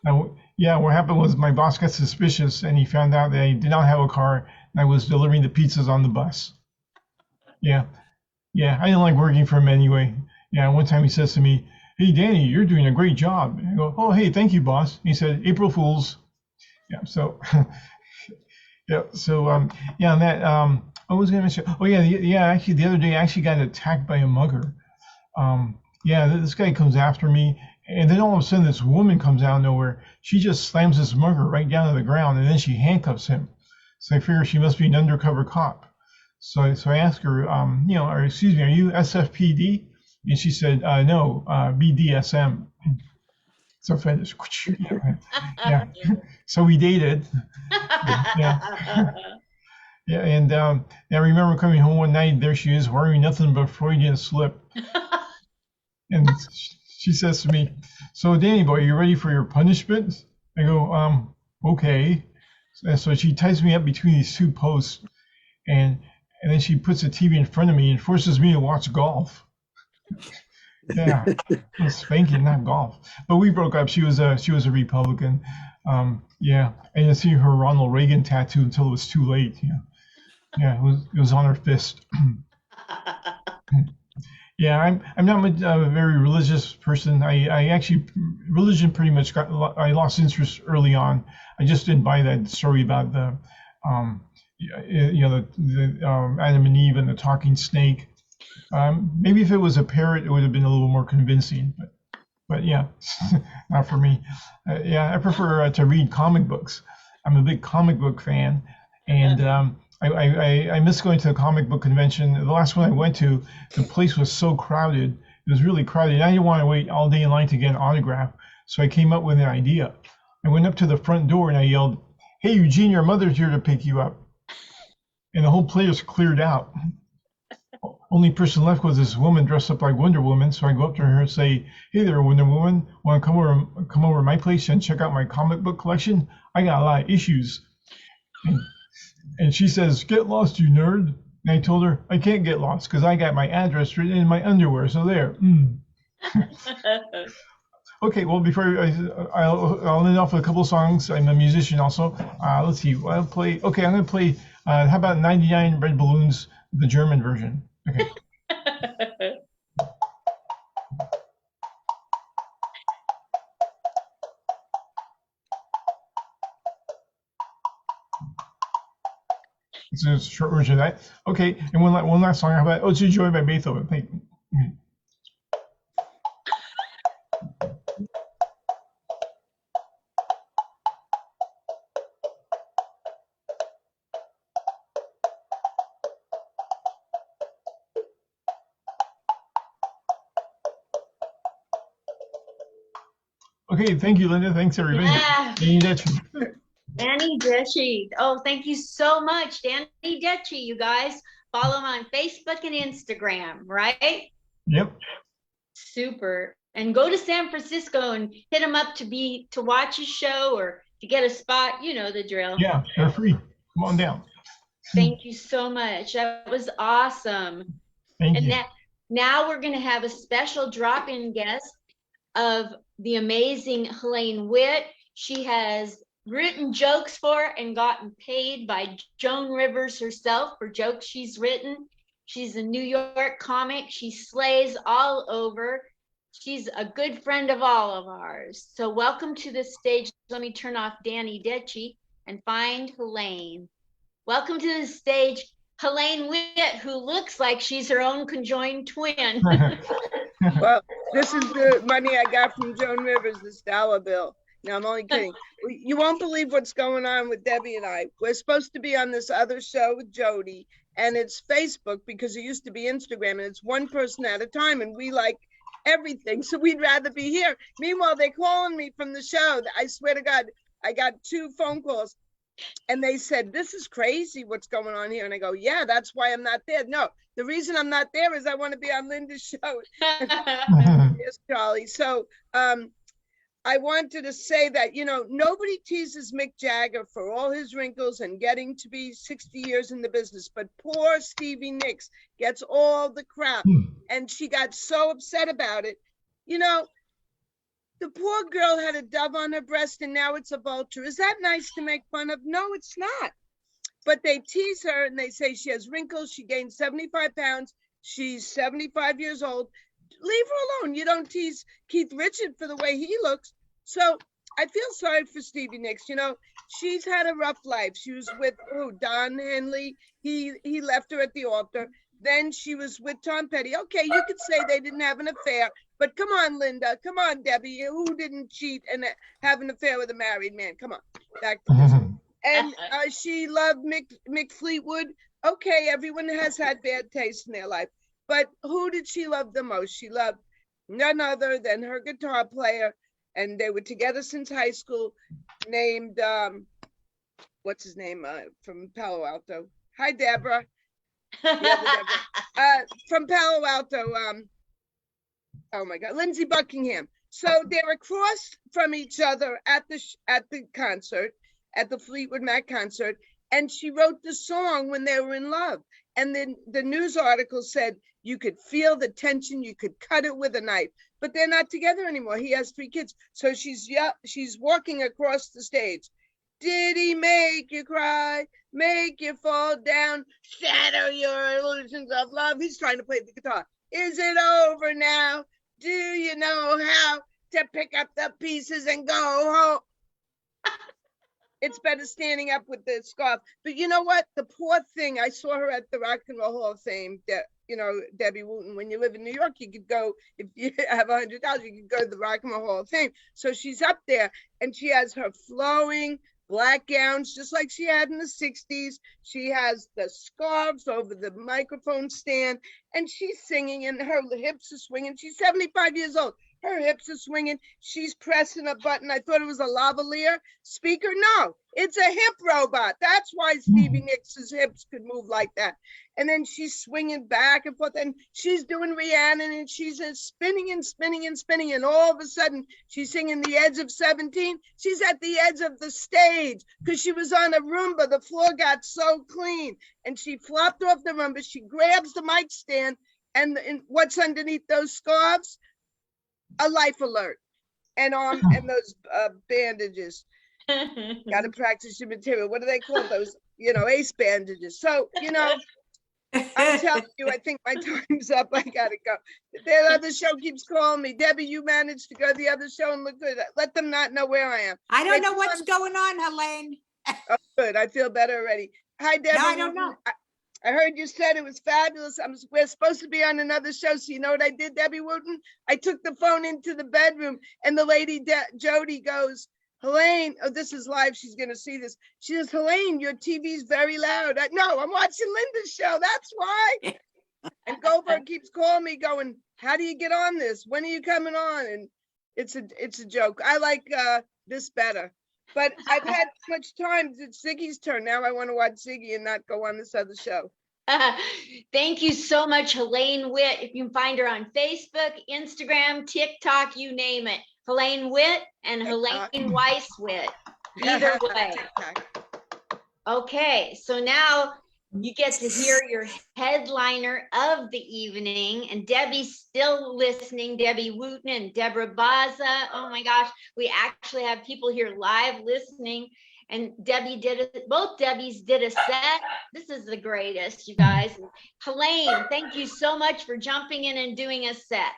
Now, what happened was my boss got suspicious, and he found out that I did not have a car, and I was delivering the pizzas on the bus. Yeah, I didn't like working for him anyway. Yeah, one time he says to me, hey, Danny, you're doing a great job. And I go, oh, hey, thank you, boss. He said, April Fools. Yeah, so, and that, I was going to mention, actually, the other day, I actually got attacked by a mugger. This guy comes after me, and then all of a sudden, this woman comes out of nowhere. She just slams this mugger right down to the ground, and then she handcuffs him. So I figure she must be an undercover cop. So I asked her, excuse me, are you SFPD? And she said, no, BDSM. So fetish. Yeah. So we dated. Yeah. Yeah, and I remember coming home one night, there she is wearing nothing but Freudian slip. And she says to me, so Danny boy, you ready for your punishment? I go, okay. And so she ties me up between these two posts, and then she puts the TV in front of me and forces me to watch golf. Yeah, spanking, not golf. But we broke up. She was a Republican. Yeah, I didn't see her Ronald Reagan tattoo until it was too late. Yeah, it was on her fist. Yeah, I'm not a very religious person. I actually, religion pretty much I lost interest early on. I just didn't buy that story about the Adam and Eve and the talking snake. Maybe if it was a parrot, it would have been a little more convincing. But yeah, not for me. Yeah, I prefer to read comic books. I'm a big comic book fan, and I miss going to the comic book convention. The last one I went to, the place was so crowded. It was really crowded. And I didn't want to wait all day in line to get an autograph. So I came up with an idea. I went up to the front door and I yelled, "Hey, Eugene, your mother's here to pick you up." And the whole place cleared out. Only person left was this woman dressed up like Wonder Woman. So I go up to her and say, "Hey there, Wonder Woman. Want to come over to my place and check out my comic book collection? I got a lot of issues." And she says, "Get lost, you nerd." And I told her, I can't get lost because I got my address written in my underwear. So there. Okay, well, before I'll end off with a couple of songs. I'm a musician also. Let's see. I'll play. Okay, I'm going to play. How about 99 Red Balloons, the German version? Okay. It's a short version of that. Okay, and one last song. How about "Oh, It's a Joy" by Beethoven? Thank you. Okay, thank you, Linda. Thanks, everybody. Yeah. Danny Dechi. Danny Dechi. Oh, thank you so much, Danny Dechi. You guys follow him on Facebook and Instagram, right? Yep. Super. And go to San Francisco and hit him up to watch his show or to get a spot. You know the drill. Yeah, they're free. Come on down. Thank you so much. That was awesome. Thank you. Now we're going to have a special drop-in guest of the amazing Helaine Witt. She has written jokes for and gotten paid by Joan Rivers herself for jokes she's written. She's a New York comic. She slays all over. She's a good friend of all of ours. So welcome to the stage. Let me turn off Danny Dechi and find Helaine. Welcome to the stage, Helaine Witt, who looks like she's her own conjoined twin. Well, this is the money I got from Joan Rivers, this dollar bill. No, I'm only kidding. You won't believe what's going on with Debbie and I. We're supposed to be on this other show with Jody, and it's Facebook because it used to be Instagram, and it's one person at a time, and we like everything, so we'd rather be here. Meanwhile, they're calling me from the show. I swear to God, I got 2 phone calls, and they said, "This is crazy what's going on here." And I go, "Yeah, that's why I'm not there." No, the reason I'm not there is I want to be on Linda's show. Yes, Charlie. So I wanted to say that, you know, nobody teases Mick Jagger for all his wrinkles and getting to be 60 years in the business, but poor Stevie Nicks gets all the crap. And she got so upset about it. You know, the poor girl had a dove on her breast and now it's a vulture. Is that nice to make fun of? No, it's not. But they tease her and they say she has wrinkles. She gained 75 pounds. She's 75 years old. Leave her alone. You don't tease Keith Richards for the way he looks. So I feel sorry for Stevie Nicks. You know, she's had a rough life. She was with Don Henley. He left her at the altar. Then she was with Tom Petty. Okay, you could say they didn't have an affair, but come on, Linda. Come on, Debbie. Who didn't cheat and have an affair with a married man? Come on, back to this. And she loved Mick Fleetwood. Okay, everyone has had bad taste in their life, but who did she love the most? She loved none other than her guitar player, and they were together since high school, named, what's his name, from Palo Alto. Hi, Deborah. Deborah. From Palo Alto, oh my God, Lindsey Buckingham. So they're across from each other at the concert. at the Fleetwood Mac concert, and she wrote the song when they were in love. And then the news article said you could feel the tension, you could cut it with a knife, but they're not together anymore. He has 3 kids. So she's walking across the stage. Did he make you cry, make you fall down, shatter your illusions of love? He's trying to play the guitar. Is it over now? Do you know how to pick up the pieces and go home? It's better standing up with the scarf. But you know what? The poor thing, I saw her at the Rock and Roll Hall of Fame, Debbie Wooten. When you live in New York, you could go, if you have $100, you could go to the Rock and Roll Hall of Fame. So she's up there and she has her flowing black gowns, just like she had in the 60s. She has the scarves over the microphone stand and she's singing and her hips are swinging. She's 75 years old. Her hips are swinging. She's pressing a button. I thought it was a lavalier speaker. No, it's a hip robot. That's why Stevie Nicks' hips could move like that. And then she's swinging back and forth and she's doing Rhiannon and she's spinning and spinning and spinning. And all of a sudden she's singing The Edge of 17. She's at the edge of the stage because she was on a Roomba. The floor got so clean and she flopped off the Roomba. She grabs the mic stand and what's underneath those scarves? A life alert and and those bandages. Got to practice your material. What do they call those? Ace bandages. So, I'm telling you, I think my time's up. I got to go. The other show keeps calling me. Debbie, you managed to go to the other show and look good. Let them not know where I am. I don't know what's going on, Helaine. Oh, good. I feel better already. Hi, Debbie. No, I don't know. I heard you said it was fabulous. We're supposed to be on another show. So you know what I did, Debbie Wooten? I took the phone into the bedroom and the lady, Jody, goes, Helaine, oh, this is live. She's going to see this. She says, Helaine, your TV's very loud. No, I'm watching Linda's show. That's why. And Goldberg keeps calling me going, how do you get on this? When are you coming on? And it's a joke. I like this better. But I've had too much time. It's Ziggy's turn. Now I want to watch Zygy and not go on this other show. Thank you so much, Helaine Witt. If you can find her on Facebook, Instagram, TikTok, you name it. Helaine Witt and Helaine Weiss Witt. Either way. Okay, so now you get to hear your headliner of the evening, and Debbie's still listening. Debbie Wooten and Deborah Bazza. Oh my gosh, we actually have people here live listening. And both Debbies did a set. This is the greatest, you guys. Helaine, thank you so much for jumping in and doing a set.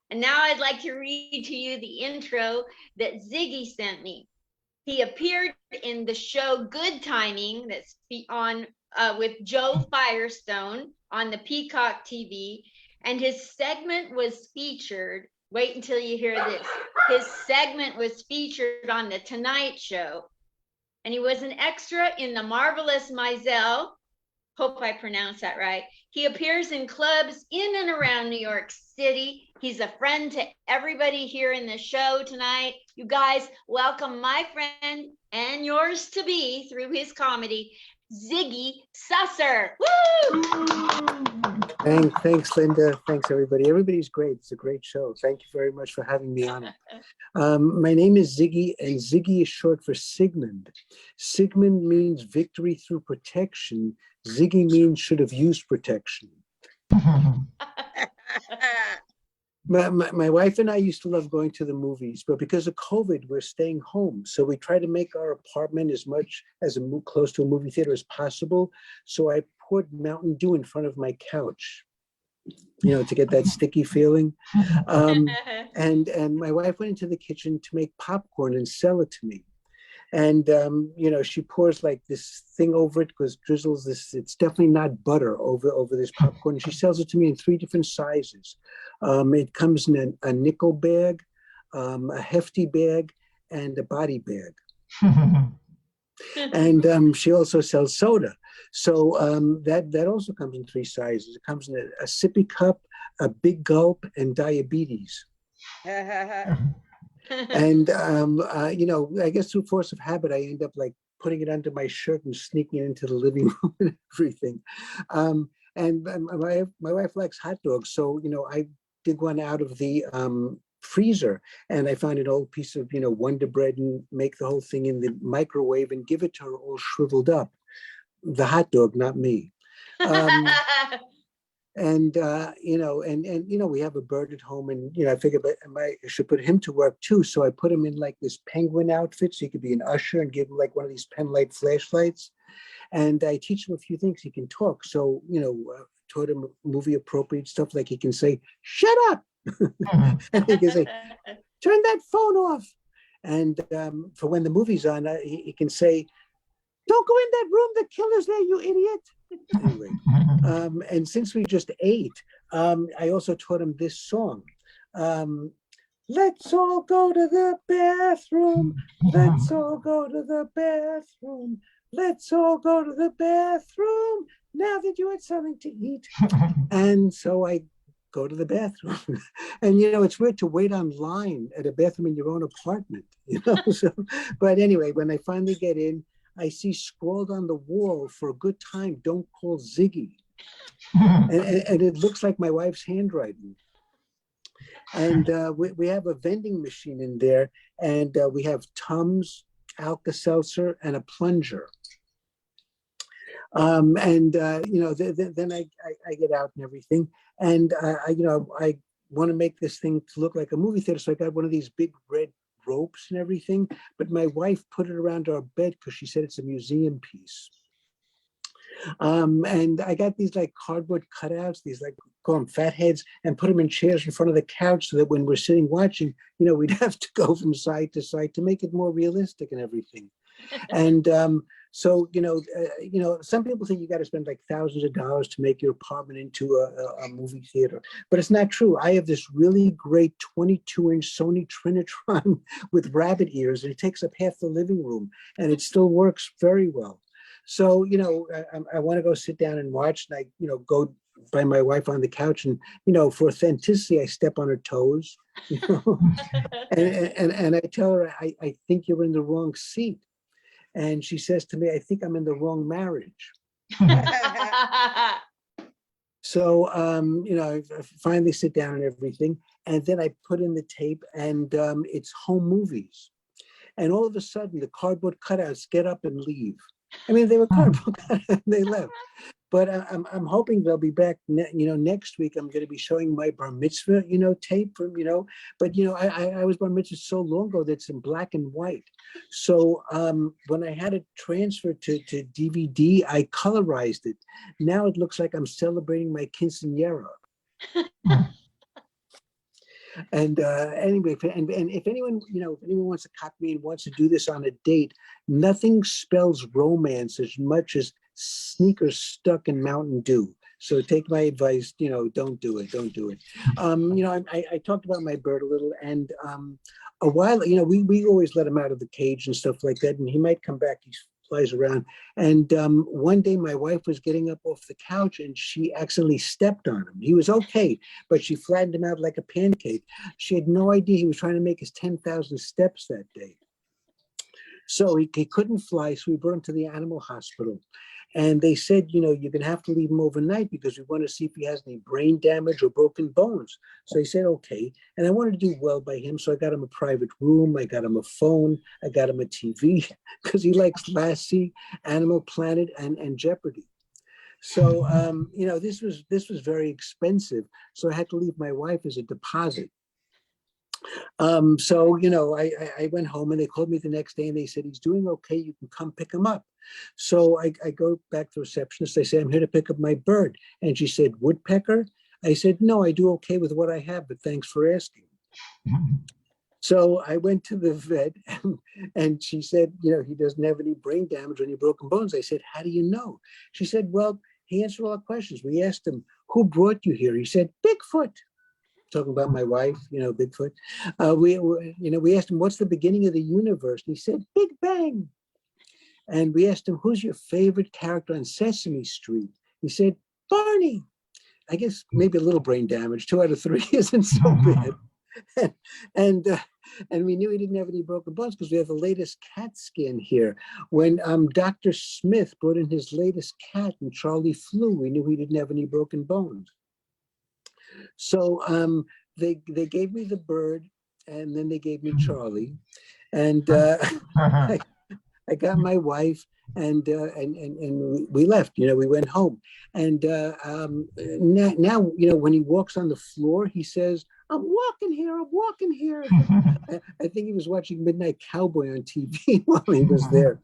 And now I'd like to read to you the intro that Zygy sent me. He appeared in the show Good Timing that's on with Joe Firestone on the Peacock TV, and his segment was featured. Wait until you hear this. His segment was featured on The Tonight Show, and he was an extra in The Marvelous Maisel. Hope I pronounced that right. He appears in clubs in and around New York City. He's a friend to everybody here in the show tonight. You guys, welcome my friend and yours to be through his comedy, Zygy Susser. Woo! Thanks, Linda. Thanks, everybody. Everybody's great. It's a great show. Thank you very much for having me on it. My name is Zygy, and Zygy is short for Sigmund. Sigmund means victory through protection. Zygy means should have used protection. My wife and I used to love going to the movies, but because of COVID, we're staying home. So we try to make our apartment as much as close to a movie theater as possible. So I poured Mountain Dew in front of my couch, to get that sticky feeling. And my wife went into the kitchen to make popcorn and sell it to me. And, she pours like this thing over it, because drizzles this, it's definitely not butter over this popcorn. She sells it to me in 3 different sizes. It comes in a nickel bag, a hefty bag, and a body bag. And she also sells soda. So that also comes in 3 sizes. It comes in a sippy cup, a big gulp, and diabetes. And, I guess through force of habit, I end up like putting it under my shirt and sneaking into the living room and everything. And my wife likes hot dogs. So, I dig one out of the freezer, and I found an old piece of, Wonder Bread and make the whole thing in the microwave and give it to her all shriveled up. The hot dog, not me. And we have a bird at home, and I figured I should put him to work too. So I put him in like this penguin outfit, so he could be an usher, and give him like one of these pen light flashlights. And I teach him a few things. He can talk. So taught him movie appropriate stuff, like he can say "shut up," and he can say "turn that phone off." And for when the movie's on, he can say, "Don't go in that room. The killer's there, you idiot." Anyway, and since we just ate, I also taught him this song. Let's all go to the bathroom. Let's all go to the bathroom. Let's all go to the bathroom now that you had something to eat. And so I go to the bathroom. And, it's weird to wait online at a bathroom in your own apartment, So, but anyway, when I finally get in, I see scrawled on the wall, "For a good time, don't call Zygy." And it looks like my wife's handwriting. And we have a vending machine in there, and we have Tums, Alka-Seltzer, and a plunger. Then I get out and everything, and I want to make this thing to look like a movie theater, so I got one of these big red ropes and everything, but my wife put it around our bed because she said it's a museum piece. And I got these like cardboard cutouts, these like, call them fat heads, and put them in chairs in front of the couch so that when we're sitting watching, we'd have to go from side to side to make it more realistic and everything. And so, some people think you got to spend like thousands of dollars to make your apartment into a movie theater, but it's not true. I have this really great 22-inch Sony Trinitron with rabbit ears, and it takes up half the living room, and it still works very well. So, I want to go sit down and watch, and I, go by my wife on the couch, and, for authenticity, I step on her toes, and I tell her, I think you're in the wrong seat. And she says to me, "I think I'm in the wrong marriage." So, I finally sit down and everything. And then I put in the tape, and it's home movies. And all of a sudden, the cardboard cutouts get up and leave. I mean, they were cardboard cutouts, they left. But I'm hoping they'll be back. Next week I'm going to be showing my bar mitzvah, tape from, But I was bar mitzvah so long ago that it's in black and white. So when I had it transferred to DVD, I colorized it. Now it looks like I'm celebrating my quinceañera. And anyway, and if anyone, if anyone wants to copy me and wants to do this on a date, nothing spells romance as much as sneakers stuck in Mountain Dew. So take my advice, don't do it. I talked about my bird a little, and a while, we always let him out of the cage and stuff like that, and he might come back. He flies around. And one day my wife was getting up off the couch and she accidentally stepped on him. He was okay, but she flattened him out like a pancake. She had no idea he was trying to make his 10,000 steps that day. So he couldn't fly, so we brought him to the animal hospital. And they said, you're going to have to leave him overnight because we want to see if he has any brain damage or broken bones. So he said, okay. And I wanted to do well by him. So I got him a private room. I got him a phone. I got him a TV because he likes Lassie, Animal Planet, and Jeopardy. So, this was very expensive. So I had to leave my wife as a deposit. So, I went home and they called me the next day and they said, he's doing okay. You can come pick him up. So I go back to the receptionist. I say, I'm here to pick up my bird. And she said, woodpecker? I said, no, I do okay with what I have, but thanks for asking. So I went to the vet and she said, he doesn't have any brain damage or any broken bones. I said, how do you know? She said, well, he answered all our questions. We asked him, who brought you here? He said, Bigfoot. Talking about my wife, Bigfoot. We asked him, what's the beginning of the universe? And he said, Big Bang. And we asked him, who's your favorite character on Sesame Street? He said, Barney. I guess maybe a little brain damage. 2 out of 3 isn't so bad. And we knew he didn't have any broken bones because we have the latest CAT scan here. When Dr. Smith brought in his latest cat and Charlie flew, we knew he didn't have any broken bones. So they gave me the bird, and then they gave me Charlie, and I got my wife, and we left. You know, we went home, and now you know, when he walks on the floor, he says, "I'm walking here. I'm walking here." I think he was watching Midnight Cowboy on TV while he was there.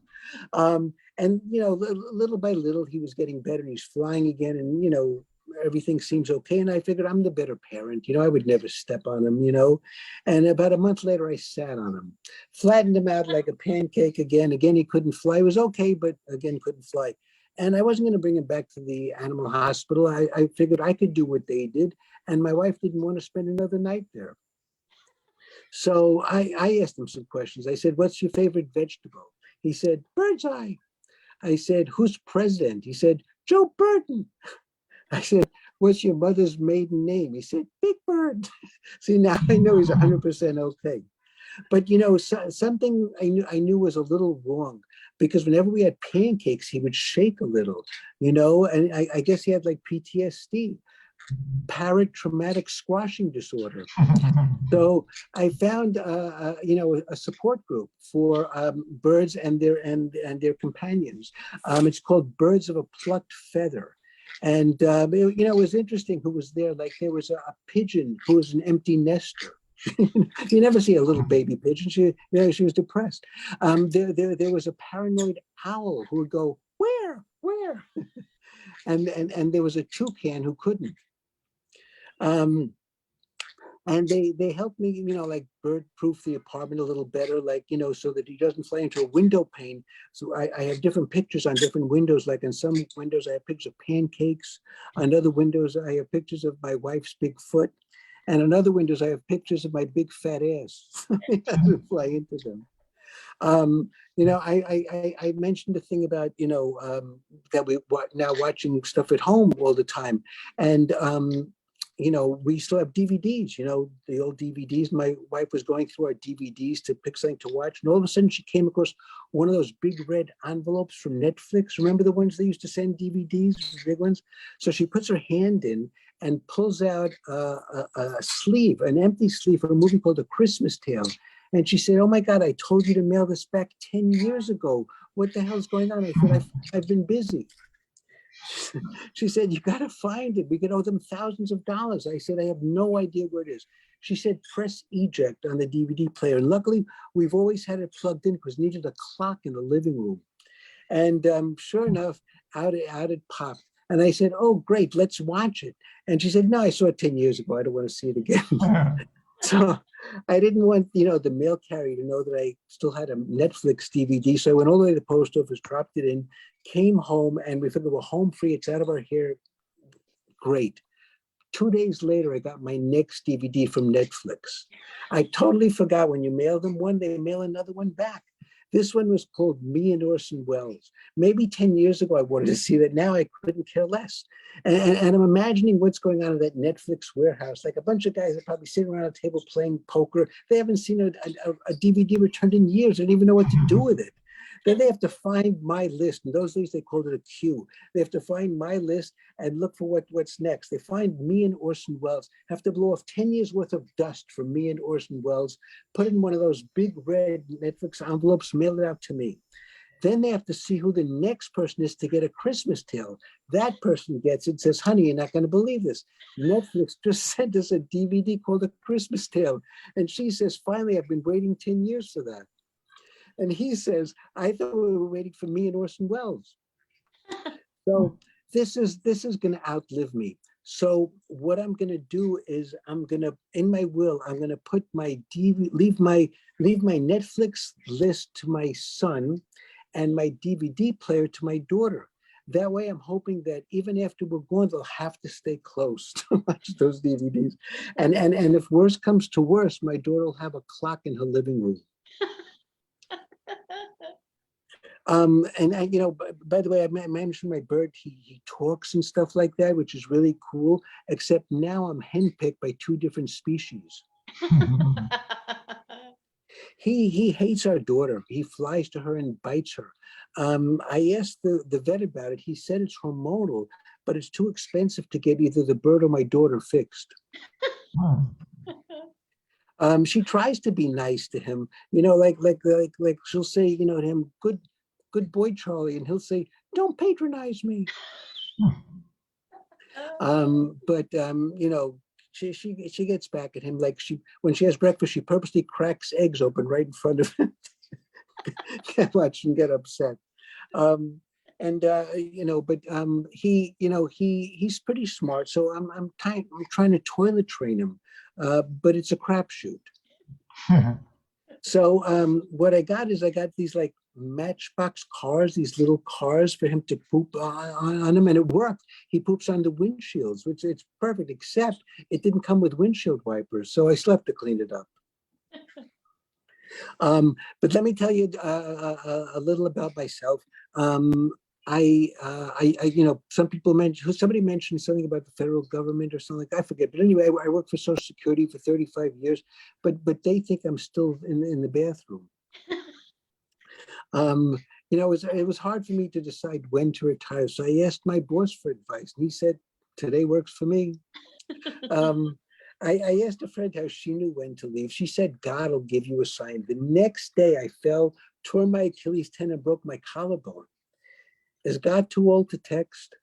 And you know, little by little, he was getting better. And he's flying again, and you know, everything seems okay. And I figured I'm the better parent. You know, I would never step on him. You know, and about a month later, I sat on him, flattened him out like a pancake again. Again, he couldn't fly. It was okay, but again, couldn't fly. And I wasn't going to bring him back to the animal hospital. I figured I could do what they did, and my wife didn't want to spend another night there. So I asked him some questions. I said, "What's your favorite vegetable?" He said, "Bird's eye." I said, "Who's president?" He said, "Joe Burton." I said, "What's your mother's maiden name?" He said, "Big Bird." See, now I know he's 100% okay. But you know, something I knew was a little wrong, because whenever we had pancakes, he would shake a little, you know, and I guess he had like PTSD, parrot traumatic squashing disorder. So I found, you know, a support group for birds and their companions. It's called Birds of a Plucked Feather. And, you know, it was interesting who was there. Like there was a pigeon who was an empty nester. You never see a little baby pigeon. She, you know, she was depressed. There was a paranoid owl who would go, where? And there was a toucan who couldn't. And they helped me, you know, like bird-proof the apartment a little better, like, you know, so that he doesn't fly into a window pane. So I have different pictures on different windows. Like in some windows, I have pictures of pancakes. On other windows, I have pictures of my wife's big foot. And on other windows, I have pictures of my big fat ass. He doesn't fly into them. You know, I mentioned the thing about, you know, that we now watching stuff at home all the time. And, you know, we still have DVDs, you know, the old DVDs. My wife was going through our DVDs to pick something to watch. And all of a sudden she came across one of those big red envelopes from Netflix. Remember the ones they used to send DVDs, the big ones? So she puts her hand in and pulls out a sleeve, an empty sleeve for a movie called A Christmas Tale. And she said, "Oh my God, I told you to mail this back 10 years ago. What the hell's going on?" I said, I've been busy. She said, "You got to find it. We could owe them thousands of dollars." I said, "I have no idea where it is." She said, "Press eject on the DVD player." And luckily, we've always had it plugged in because we needed a clock in the living room. And sure enough, out it popped. And I said, "Oh, great, let's watch it." And she said, "No, I saw it 10 years ago. I don't want to see it again." So I didn't want, you know, the mail carrier to know that I still had a Netflix DVD. So I went all the way to the post office, dropped it in, came home, and we figured we're home free. It's out of our hair. Great. 2 days later, I got my next DVD from Netflix. I totally forgot when you mail them one, they mail another one back. This one was called Me and Orson Welles. Maybe 10 years ago, I wanted to see that. Now I couldn't care less. And I'm imagining what's going on in that Netflix warehouse. Like a bunch of guys are probably sitting around a table playing poker. They haven't seen a DVD returned in years. They don't even know what to do with it. Then they have to find my list. In those days, they called it a queue. They have to find my list and look for what's next. They find Me and Orson Welles, have to blow off 10 years worth of dust from Me and Orson Welles, put it in one of those big red Netflix envelopes, mail it out to me. Then they have to see who the next person is to get A Christmas Tale. That person gets it, says, "Honey, you're not going to believe this. Netflix just sent us a DVD called A Christmas Tale." And she says, "Finally, I've been waiting 10 years for that." And he says, "I thought we were waiting for Me and Orson Welles." So this is going to outlive me. So what I'm going to do is in my will, I'm going to put my leave my Netflix list to my son and my DVD player to my daughter. That way I'm hoping that even after we're gone, they'll have to stay close to watch those DVDs. And if worse comes to worse, my daughter will have a clock in her living room. And you know, by the way, I mentioned my bird, he talks and stuff like that, which is really cool, except now I'm henpicked by 2 different species. He hates our daughter. He flies to her and bites her. I asked the vet about it. He said it's hormonal, but it's too expensive to get either the bird or my daughter fixed. She tries to be nice to him, like she'll say, to him, good boy, Charlie, and he'll say, don't patronize me. But she gets back at him, like when she has breakfast, she purposely cracks eggs open right in front of him. Can't watch him get upset. He's pretty smart, so I'm trying to toilet train him, but it's a crapshoot. So what I got these like Matchbox cars, these little cars for him to poop on them, and it worked. He poops on the windshields, which it's perfect, except it didn't come with windshield wipers, so I still have to clean it up. But let me tell you a little about myself. Somebody mentioned something about the federal government or something, I forget. But anyway, I worked for Social Security for 35 years, but they think I'm still in the bathroom. It was hard for me to decide when to retire. So I asked my boss for advice, and he said, today works for me. I asked a friend how she knew when to leave. She said, God will give you a sign. The next day I fell, tore my Achilles tendon, broke my collarbone. Is God too old to text?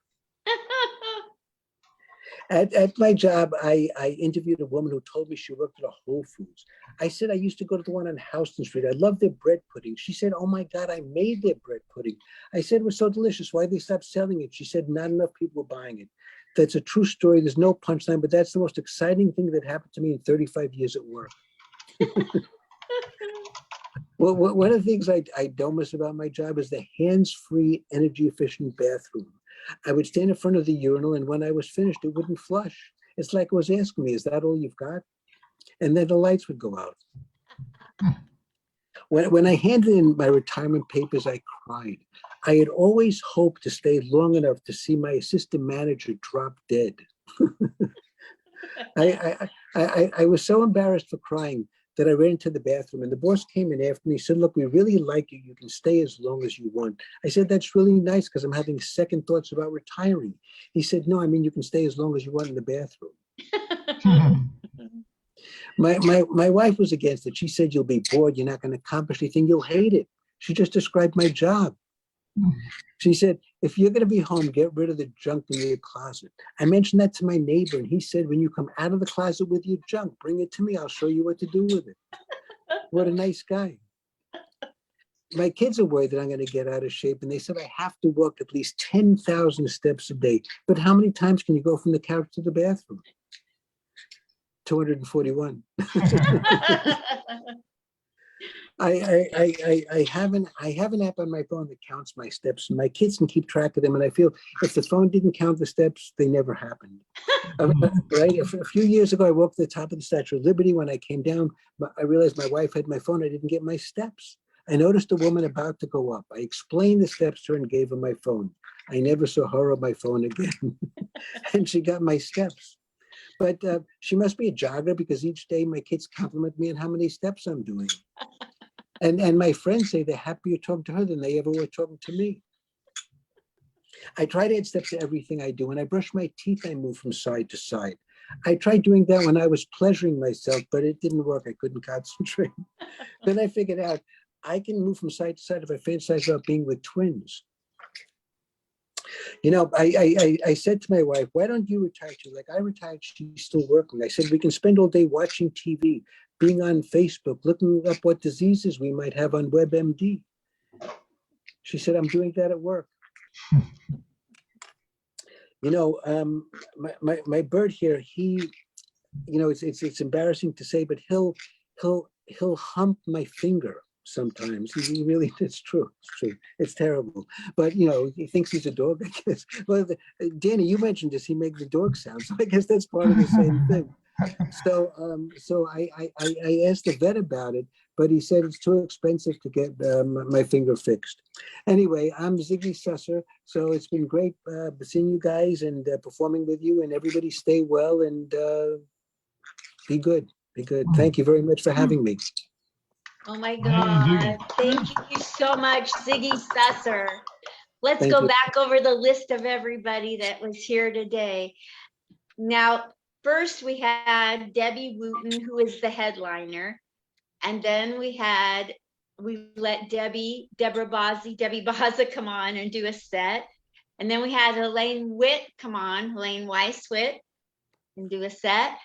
At my job, I interviewed a woman who told me she worked at a Whole Foods. I said, I used to go to the one on Houston Street. I love their bread pudding. She said, oh my God, I made their bread pudding. I said, it was so delicious. Why did they stop selling it? She said, not enough people were buying it. That's a true story. There's no punchline, but that's the most exciting thing that happened to me in 35 years at work. Well, one of the things I don't miss about my job is the hands-free, energy-efficient bathroom. I would stand in front of the urinal, and when I was finished, it wouldn't flush. It's like it was asking me, is that all you've got? And then the lights would go out. When I handed in my retirement papers, I cried. I had always hoped to stay long enough to see my assistant manager drop dead. I was so embarrassed for crying that I ran into the bathroom, and the boss came in after me. He said, look, we really like you. You can stay as long as you want. I said, that's really nice because I'm having second thoughts about retiring. He said, no, I mean, you can stay as long as you want in the bathroom. My wife was against it. She said, you'll be bored. You're not going to accomplish anything. You'll hate it. She just described my job. She said, if you're going to be home, get rid of the junk in your closet. I mentioned that to my neighbor, and he said, when you come out of the closet with your junk, bring it to me. I'll show you what to do with it. What a nice guy. My kids are worried that I'm going to get out of shape, and they said I have to walk at least 10,000 steps a day. But how many times can you go from the couch to the bathroom? 241. I have an app on my phone that counts my steps, and my kids can keep track of them. And I feel if the phone didn't count the steps, they never happened. Right? A few years ago, I walked to the top of the Statue of Liberty. When I came down, I realized my wife had my phone. I didn't get my steps. I noticed a woman about to go up. I explained the steps to her and gave her my phone. I never saw her or my phone again. And she got my steps. But she must be a jogger because each day my kids compliment me on how many steps I'm doing. And my friends say they're happier talking to her than they ever were talking to me. I try to add steps to everything I do. When I brush my teeth, I move from side to side. I tried doing that when I was pleasuring myself, but it didn't work. I couldn't concentrate. Then I figured out I can move from side to side if I fantasize about being with twins. You know, I said to my wife, why don't you retire too? Like I retired, she's still working. I said, we can spend all day watching TV, being on Facebook, looking up what diseases we might have on WebMD. She said, I'm doing that at work. You know, my bird here, he, you know, it's embarrassing to say, but he'll hump my finger sometimes. He really, it's true. It's terrible. But you know, he thinks he's a dog, I guess. Well, Danny, you mentioned this. He makes the dog sound, so I guess that's part of the same thing. So I asked the vet about it, but he said it's too expensive to get my finger fixed. Anyway, I'm Zygy Susser. So it's been great seeing you guys and performing with you. And everybody stay well and be good. Be good. Thank you very much for having me. Oh my God. Thank you so much, Zygy Susser. Let's Thank go you. back over the list of everybody that was here today. Now, first we had Debbie Wooten, who is the headliner. And then we let Deborah Debbie Bazza come on and do a set. And then we had Helaine Witt come on, Helaine Weiss Witt, and do a set.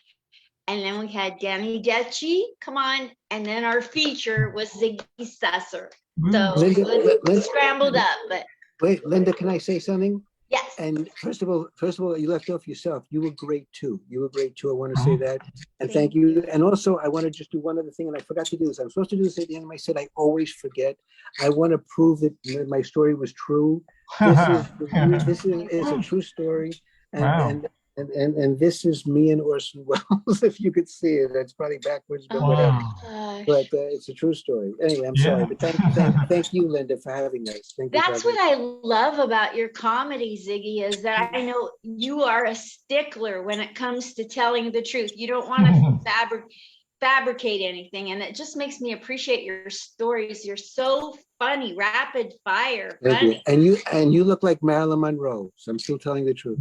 And then we had Dechi come on. And then our feature was Zygy Susser. So Linda, it was Linda, scrambled up, but wait, Linda, can I say something? yes. And first of all, you left off yourself. You were great too. You were great too. I want to say that. And thank you. And also, I want to just do one other thing, and I forgot to do this. I'm supposed to do this at the end of my set. I always forget. I want to prove that my story was true. This is a true story. And, Wow. and this is me and Orson Welles. If you could see it, that's probably backwards, but whatever. Wow. But it's a true story. Anyway, I'm Yeah. sorry, but thank you, Linda, for having us. Thank you. That's what I love about your comedy, Zygy, is that I know you are a stickler when it comes to telling the truth. You don't want to fabricate anything, and it just makes me appreciate your stories. You're so funny, rapid fire, Thank funny. you. And you look like Marilyn Monroe, so I'm still telling the truth.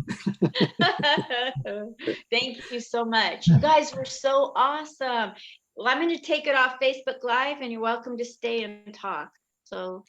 Thank you so much. You guys were so awesome. Well, I'm going to take it off Facebook Live, and you're welcome to stay and talk. So